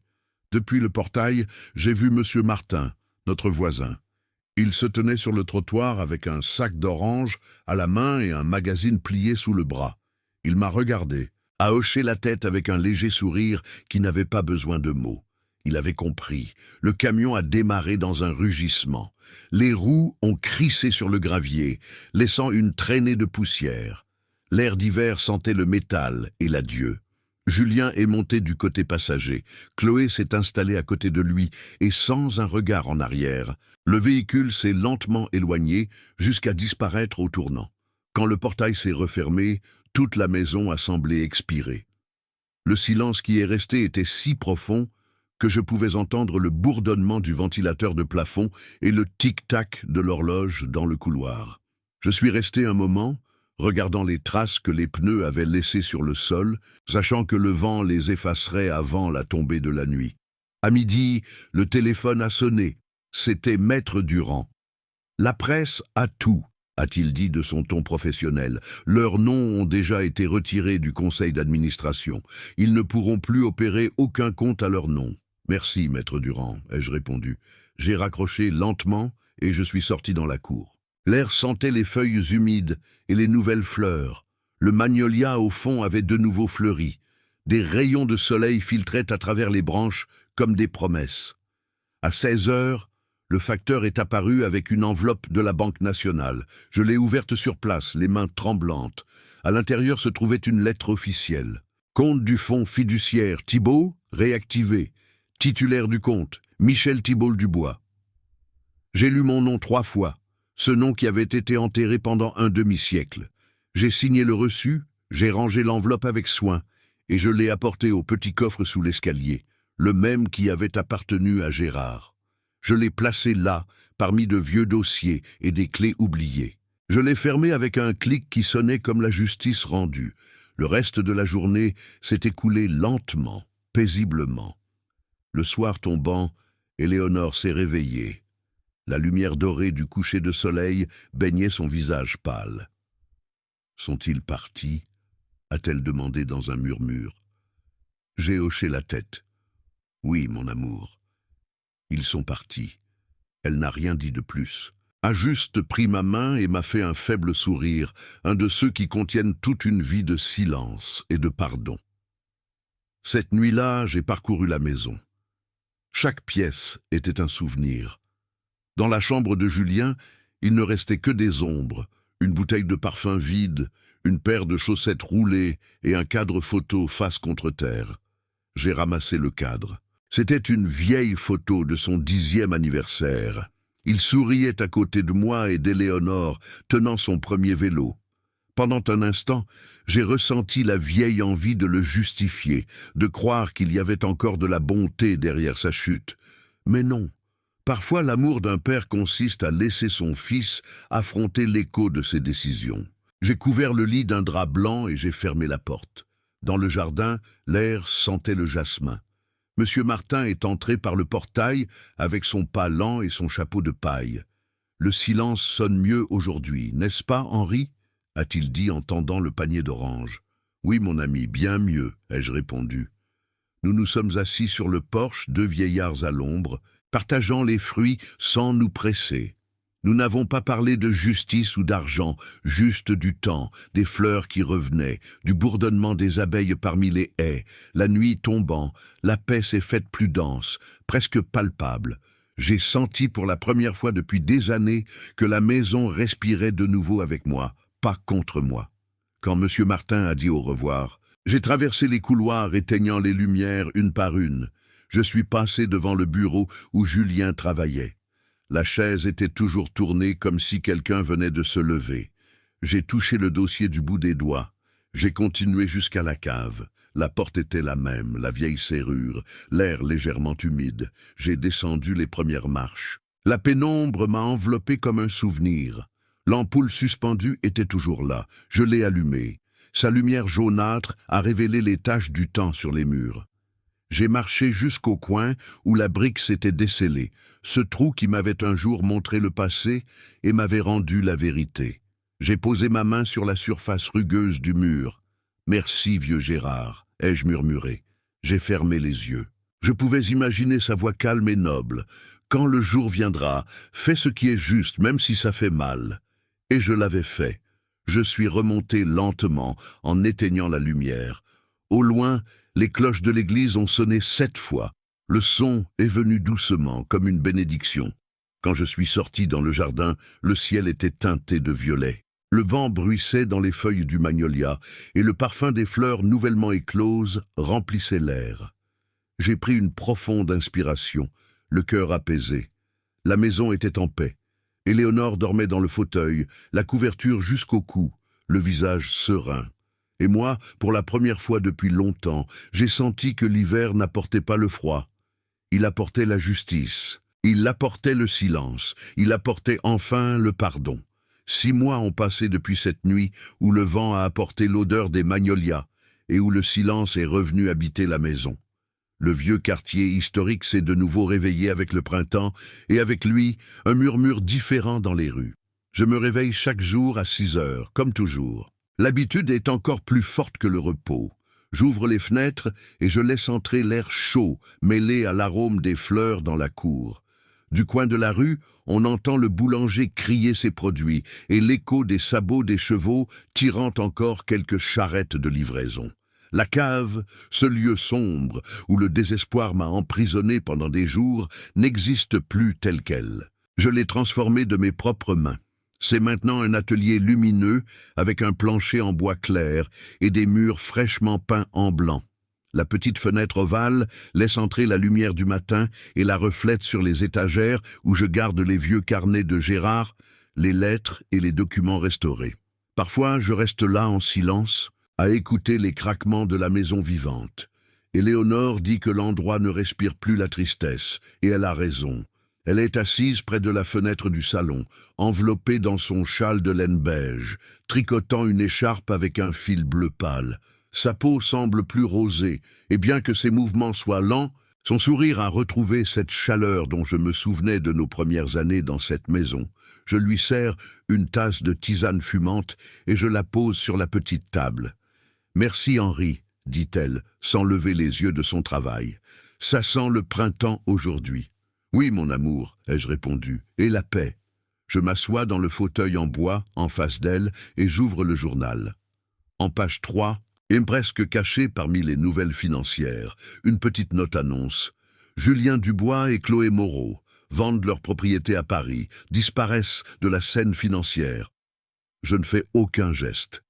Depuis le portail, j'ai vu Monsieur Martin, notre voisin. Il se tenait sur le trottoir avec un sac d'oranges à la main et un magazine plié sous le bras. Il m'a regardé, a hoché la tête avec un léger sourire qui n'avait pas besoin de mots. Il avait compris. Le camion a démarré dans un rugissement. Les roues ont crissé sur le gravier, laissant une traînée de poussière. L'air d'hiver sentait le métal et l'adieu. Julien est monté du côté passager. Chloé s'est installée à côté de lui et sans un regard en arrière. Le véhicule s'est lentement éloigné jusqu'à disparaître au tournant. Quand le portail s'est refermé, toute la maison a semblé expirer. Le silence qui est resté était si profond que je pouvais entendre le bourdonnement du ventilateur de plafond et le tic-tac de l'horloge dans le couloir. Je suis resté un moment, regardant les traces que les pneus avaient laissées sur le sol, sachant que le vent les effacerait avant la tombée de la nuit. À midi, le téléphone a sonné. C'était Maître Durand. « La presse a tout », a-t-il dit de son ton professionnel. « Leurs noms ont déjà été retirés du conseil d'administration. Ils ne pourront plus opérer aucun compte à leur nom. » Merci, maître Durand, ai-je répondu. J'ai raccroché lentement et je suis sorti dans la cour. L'air sentait les feuilles humides et les nouvelles fleurs. Le magnolia au fond avait de nouveau fleuri. Des rayons de soleil filtraient à travers les branches comme des promesses. À 16 heures, le facteur est apparu avec une enveloppe de la Banque nationale. Je l'ai ouverte sur place, les mains tremblantes. À l'intérieur se trouvait une lettre officielle. Compte du fonds fiduciaire Thibault, réactivé. Titulaire du compte, Michel Thibault-Dubois. J'ai lu mon nom 3 fois, ce nom qui avait été enterré pendant un demi-siècle. J'ai signé le reçu, j'ai rangé l'enveloppe avec soin, et je l'ai apporté au petit coffre sous l'escalier, le même qui avait appartenu à Gérard. Je l'ai placé là, parmi de vieux dossiers et des clés oubliées. Je l'ai fermé avec un clic qui sonnait comme la justice rendue. Le reste de la journée s'est écoulé lentement, paisiblement. Le soir tombant, Éléonore s'est réveillée. La lumière dorée du coucher de soleil baignait son visage pâle. « Sont-ils partis ?» a-t-elle demandé dans un murmure. J'ai hoché la tête. « Oui, mon amour. Ils sont partis. » Elle n'a rien dit de plus. A juste pris ma main et m'a fait un faible sourire, un de ceux qui contiennent toute une vie de silence et de pardon. Cette nuit-là, j'ai parcouru la maison. Chaque pièce était un souvenir. Dans la chambre de Julien, il ne restait que des ombres, une bouteille de parfum vide, une paire de chaussettes roulées et un cadre photo face contre terre. J'ai ramassé le cadre. C'était une vieille photo de son 10e anniversaire. Il souriait à côté de moi et d'Éléonore, tenant son premier vélo. Pendant un instant, j'ai ressenti la vieille envie de le justifier, de croire qu'il y avait encore de la bonté derrière sa chute. Mais non. Parfois, l'amour d'un père consiste à laisser son fils affronter l'écho de ses décisions. J'ai couvert le lit d'un drap blanc et j'ai fermé la porte. Dans le jardin, l'air sentait le jasmin. Monsieur Martin est entré par le portail avec son pas lent et son chapeau de paille. Le silence sonne mieux aujourd'hui, n'est-ce pas, Henri ? A-t-il dit en tendant le panier d'oranges. Oui, mon ami, bien mieux, ai-je répondu. Nous nous sommes assis sur le porche, 2 vieillards à l'ombre, partageant les fruits sans nous presser. Nous n'avons pas parlé de justice ou d'argent, juste du temps, des fleurs qui revenaient, du bourdonnement des abeilles parmi les haies, la nuit tombant, la paix s'est faite plus dense, presque palpable. J'ai senti pour la première fois depuis des années que la maison respirait de nouveau avec moi, pas contre moi. Quand M. Martin a dit au revoir, j'ai traversé les couloirs éteignant les lumières une par une. Je suis passé devant le bureau où Julien travaillait. La chaise était toujours tournée comme si quelqu'un venait de se lever. J'ai touché le dossier du bout des doigts. J'ai continué jusqu'à la cave. La porte était la même, la vieille serrure, l'air légèrement humide. J'ai descendu les premières marches. La pénombre m'a enveloppé comme un souvenir. L'ampoule suspendue était toujours là. Je l'ai allumée. Sa lumière jaunâtre a révélé les taches du temps sur les murs. J'ai marché jusqu'au coin où la brique s'était descellée, ce trou qui m'avait un jour montré le passé et m'avait rendu la vérité. J'ai posé ma main sur la surface rugueuse du mur. « Merci, vieux Gérard », ai-je murmuré. J'ai fermé les yeux. Je pouvais imaginer sa voix calme et noble. « Quand le jour viendra, fais ce qui est juste, même si ça fait mal. » Et je l'avais fait. Je suis remonté lentement en éteignant la lumière. Au loin, les cloches de l'église ont sonné 7 fois. Le son est venu doucement, comme une bénédiction. Quand je suis sorti dans le jardin, le ciel était teinté de violet. Le vent bruissait dans les feuilles du magnolia, et le parfum des fleurs nouvellement écloses remplissait l'air. J'ai pris une profonde inspiration, le cœur apaisé. La maison était en paix. Éléonore dormait dans le fauteuil, la couverture jusqu'au cou, le visage serein. Et moi, pour la première fois depuis longtemps, j'ai senti que l'hiver n'apportait pas le froid. Il apportait la justice, il apportait le silence, il apportait enfin le pardon. 6 mois ont passé depuis cette nuit où le vent a apporté l'odeur des magnolias et où le silence est revenu habiter la maison. Le vieux quartier historique s'est de nouveau réveillé avec le printemps et avec lui, un murmure différent dans les rues. Je me réveille chaque jour à 6 heures, comme toujours. L'habitude est encore plus forte que le repos. J'ouvre les fenêtres et je laisse entrer l'air chaud, mêlé à l'arôme des fleurs dans la cour. Du coin de la rue, on entend le boulanger crier ses produits et l'écho des sabots des chevaux tirant encore quelques charrettes de livraison. La cave, ce lieu sombre où le désespoir m'a emprisonné pendant des jours, n'existe plus tel quel. Je l'ai transformé de mes propres mains. C'est maintenant un atelier lumineux avec un plancher en bois clair et des murs fraîchement peints en blanc. La petite fenêtre ovale laisse entrer la lumière du matin et la reflète sur les étagères où je garde les vieux carnets de Gérard, les lettres et les documents restaurés. Parfois, je reste là en silence, à écouter les craquements de la maison vivante. Éléonore dit que l'endroit ne respire plus la tristesse, et elle a raison. Elle est assise près de la fenêtre du salon, enveloppée dans son châle de laine beige, tricotant une écharpe avec un fil bleu pâle. Sa peau semble plus rosée, et bien que ses mouvements soient lents, son sourire a retrouvé cette chaleur dont je me souvenais de nos premières années dans cette maison. Je lui sers une tasse de tisane fumante et je la pose sur la petite table. « Merci Henri », dit-elle, sans lever les yeux de son travail. « Ça sent le printemps aujourd'hui. »« Oui, mon amour, » ai-je répondu, « et la paix. » Je m'assois dans le fauteuil en bois, en face d'elle, et j'ouvre le journal. En page 3, et presque caché parmi les nouvelles financières, une petite note annonce. Julien Dubois et Chloé Moreau vendent leur propriété à Paris, disparaissent de la scène financière. Je ne fais aucun geste.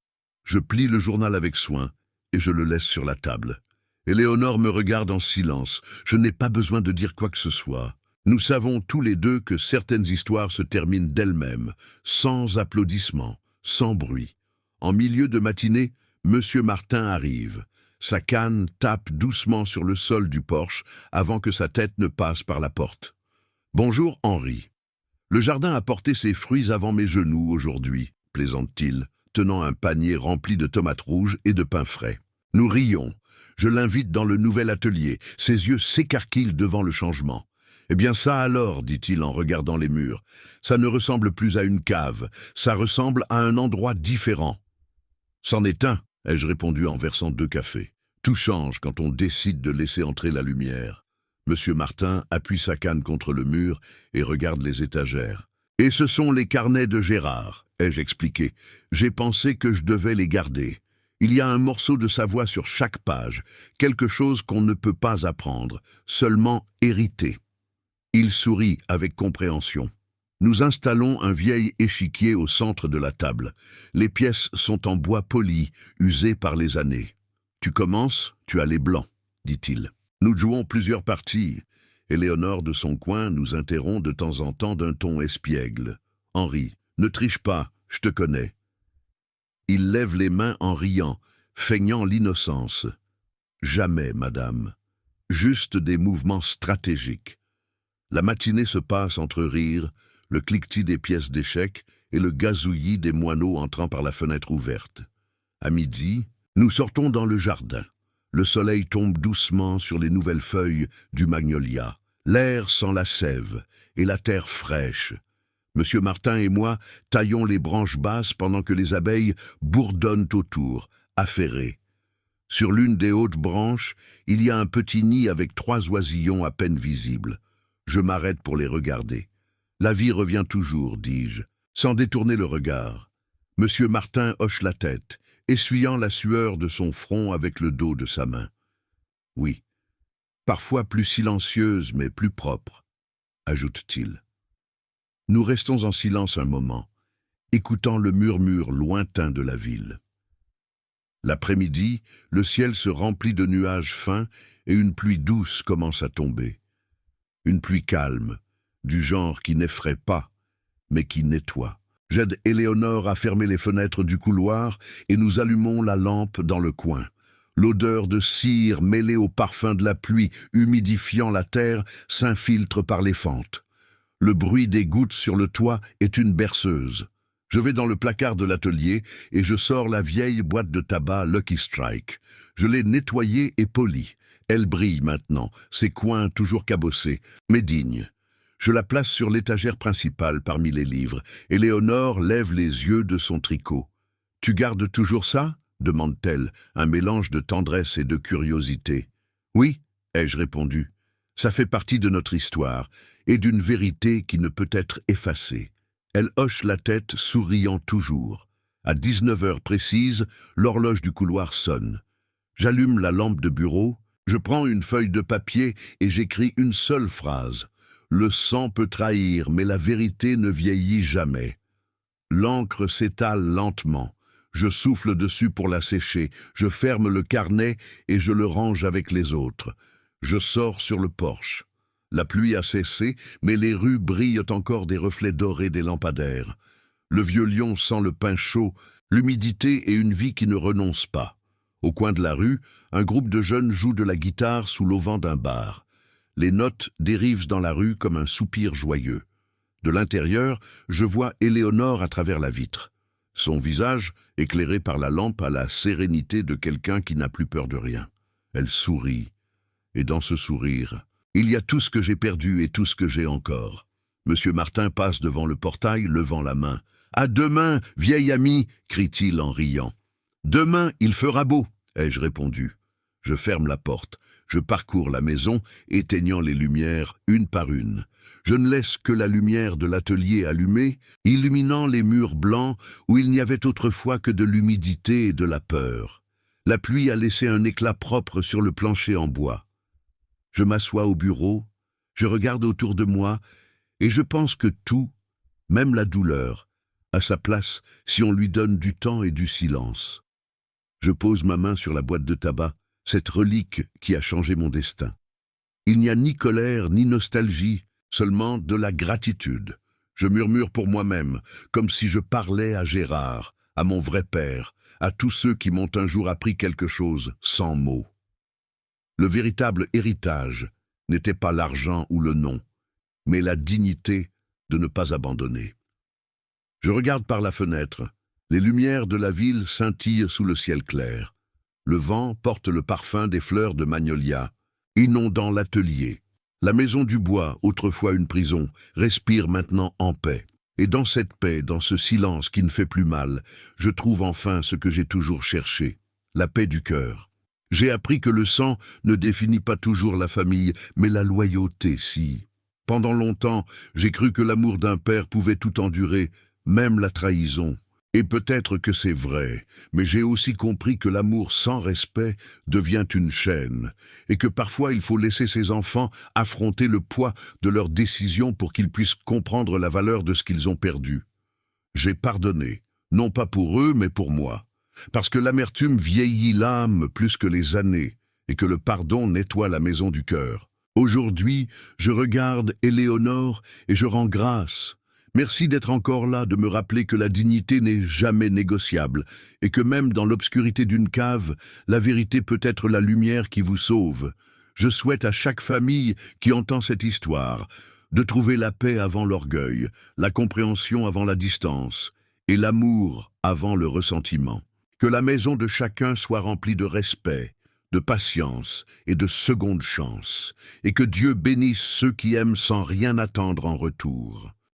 Je plie le journal avec soin et je le laisse sur la table. Éléonore me regarde en silence. Je n'ai pas besoin de dire quoi que ce soit. Nous savons tous les deux que certaines histoires se terminent d'elles-mêmes, sans applaudissements, sans bruit. En milieu de matinée, Monsieur Martin arrive. Sa canne tape doucement sur le sol du porche avant que sa tête ne passe par la porte. « Bonjour, Henri. Le jardin a porté ses fruits avant mes genoux aujourd'hui, » plaisante-t-il, tenant un panier rempli de tomates rouges et de pain frais. Nous rions. Je l'invite dans le nouvel atelier. Ses yeux s'écarquillent devant le changement. « Eh bien ça alors, dit-il en regardant les murs. Ça ne ressemble plus à une cave, ça ressemble à un endroit différent. »« C'en est un, » ai-je répondu en versant 2 cafés. Tout change quand on décide de laisser entrer la lumière. Monsieur Martin appuie sa canne contre le mur et regarde les étagères. « Et ce sont les carnets de Gérard, » ai-je expliqué. « J'ai pensé que je devais les garder. Il y a un morceau de sa voix sur chaque page, quelque chose qu'on ne peut pas apprendre, seulement hériter. » Il sourit avec compréhension. Nous installons un vieil échiquier au centre de la table. Les pièces sont en bois poli, usé par les années. « Tu commences, tu as les blancs, » dit-il. Nous jouons plusieurs parties. Éléonore de son coin nous interrompt de temps en temps d'un ton espiègle. « Henri, ne triche pas, je te connais. » Il lève les mains en riant, feignant l'innocence. « Jamais, madame. Juste des mouvements stratégiques. » La matinée se passe entre rires, le cliquetis des pièces d'échecs et le gazouillis des moineaux entrant par la fenêtre ouverte. À midi, nous sortons dans le jardin. Le soleil tombe doucement sur les nouvelles feuilles du magnolia. L'air sent la sève et la terre fraîche. Monsieur Martin et moi taillons les branches basses pendant que les abeilles bourdonnent autour, affairées. Sur l'une des hautes branches, il y a un petit nid avec 3 oisillons à peine visibles. Je m'arrête pour les regarder. La vie revient toujours, dis-je, sans détourner le regard. Monsieur Martin hoche la tête, essuyant la sueur de son front avec le dos de sa main. Oui, parfois plus silencieuse mais plus propre, ajoute-t-il. Nous restons en silence un moment, écoutant le murmure lointain de la ville. L'après-midi, le ciel se remplit de nuages fins et une pluie douce commence à tomber. Une pluie calme, du genre qui n'effraie pas, mais qui nettoie. J'aide Éléonore à fermer les fenêtres du couloir et nous allumons la lampe dans le coin. L'odeur de cire mêlée au parfum de la pluie humidifiant la terre s'infiltre par les fentes. Le bruit des gouttes sur le toit est une berceuse. Je vais dans le placard de l'atelier et je sors la vieille boîte de tabac Lucky Strike. Je l'ai nettoyée et polie. Elle brille maintenant, ses coins toujours cabossés, mais dignes. Je la place sur l'étagère principale parmi les livres. Éléonore lève les yeux de son tricot. « Tu gardes toujours ça ?» demande-t-elle, un mélange de tendresse et de curiosité. Oui, ai-je répondu. Ça fait partie de notre histoire et d'une vérité qui ne peut être effacée. Elle hoche la tête, souriant toujours. À 19 heures précises, l'horloge du couloir sonne. J'allume la lampe de bureau, je prends une feuille de papier et j'écris une seule phrase. Le sang peut trahir, mais la vérité ne vieillit jamais. L'encre s'étale lentement. Je souffle dessus pour la sécher, je ferme le carnet et je le range avec les autres. Je sors sur le porche. La pluie a cessé, mais les rues brillent encore des reflets dorés des lampadaires. Le vieux lion sent le pain chaud, l'humidité et une vie qui ne renonce pas. Au coin de la rue, un groupe de jeunes joue de la guitare sous l'auvent d'un bar. Les notes dérivent dans la rue comme un soupir joyeux. De l'intérieur, je vois Éléonore à travers la vitre. Son visage, éclairé par la lampe, a la sérénité de quelqu'un qui n'a plus peur de rien. Elle sourit. Et dans ce sourire, il y a tout ce que j'ai perdu et tout ce que j'ai encore. Monsieur Martin passe devant le portail, levant la main. « À demain, vieil ami !» crie-t-il en riant. « Demain, il fera beau !» ai-je répondu. Je ferme la porte. Je parcours la maison, éteignant les lumières une par une. Je ne laisse que la lumière de l'atelier allumée, illuminant les murs blancs où il n'y avait autrefois que de l'humidité et de la peur. La pluie a laissé un éclat propre sur le plancher en bois. Je m'assois au bureau, je regarde autour de moi et je pense que tout, même la douleur, a sa place si on lui donne du temps et du silence. Je pose ma main sur la boîte de tabac, cette relique qui a changé mon destin. Il n'y a ni colère ni nostalgie, seulement de la gratitude. Je murmure pour moi-même, comme si je parlais à Gérard, à mon vrai père, à tous ceux qui m'ont un jour appris quelque chose sans mots. Le véritable héritage n'était pas l'argent ou le nom, mais la dignité de ne pas abandonner. Je regarde par la fenêtre. Les lumières de la ville scintillent sous le ciel clair. Le vent porte le parfum des fleurs de magnolia, inondant l'atelier. La maison du bois, autrefois une prison, respire maintenant en paix. Et dans cette paix, dans ce silence qui ne fait plus mal, je trouve enfin ce que j'ai toujours cherché, la paix du cœur. J'ai appris que le sang ne définit pas toujours la famille, mais la loyauté, si. Pendant longtemps, j'ai cru que l'amour d'un père pouvait tout endurer, même la trahison. Et peut-être que c'est vrai, mais j'ai aussi compris que l'amour sans respect devient une chaîne, et que parfois il faut laisser ses enfants affronter le poids de leurs décisions pour qu'ils puissent comprendre la valeur de ce qu'ils ont perdu. J'ai pardonné, non pas pour eux, mais pour moi, parce que l'amertume vieillit l'âme plus que les années, et que le pardon nettoie la maison du cœur. Aujourd'hui, je regarde Éléonore et je rends grâce. Merci d'être encore là, de me rappeler que la dignité n'est jamais négociable et que même dans l'obscurité d'une cave, la vérité peut être la lumière qui vous sauve. Je souhaite à chaque famille qui entend cette histoire de trouver la paix avant l'orgueil, la compréhension avant la distance et l'amour avant le ressentiment. Que la maison de chacun soit remplie de respect, de patience et de seconde chance, et que Dieu bénisse ceux qui aiment sans rien attendre en retour.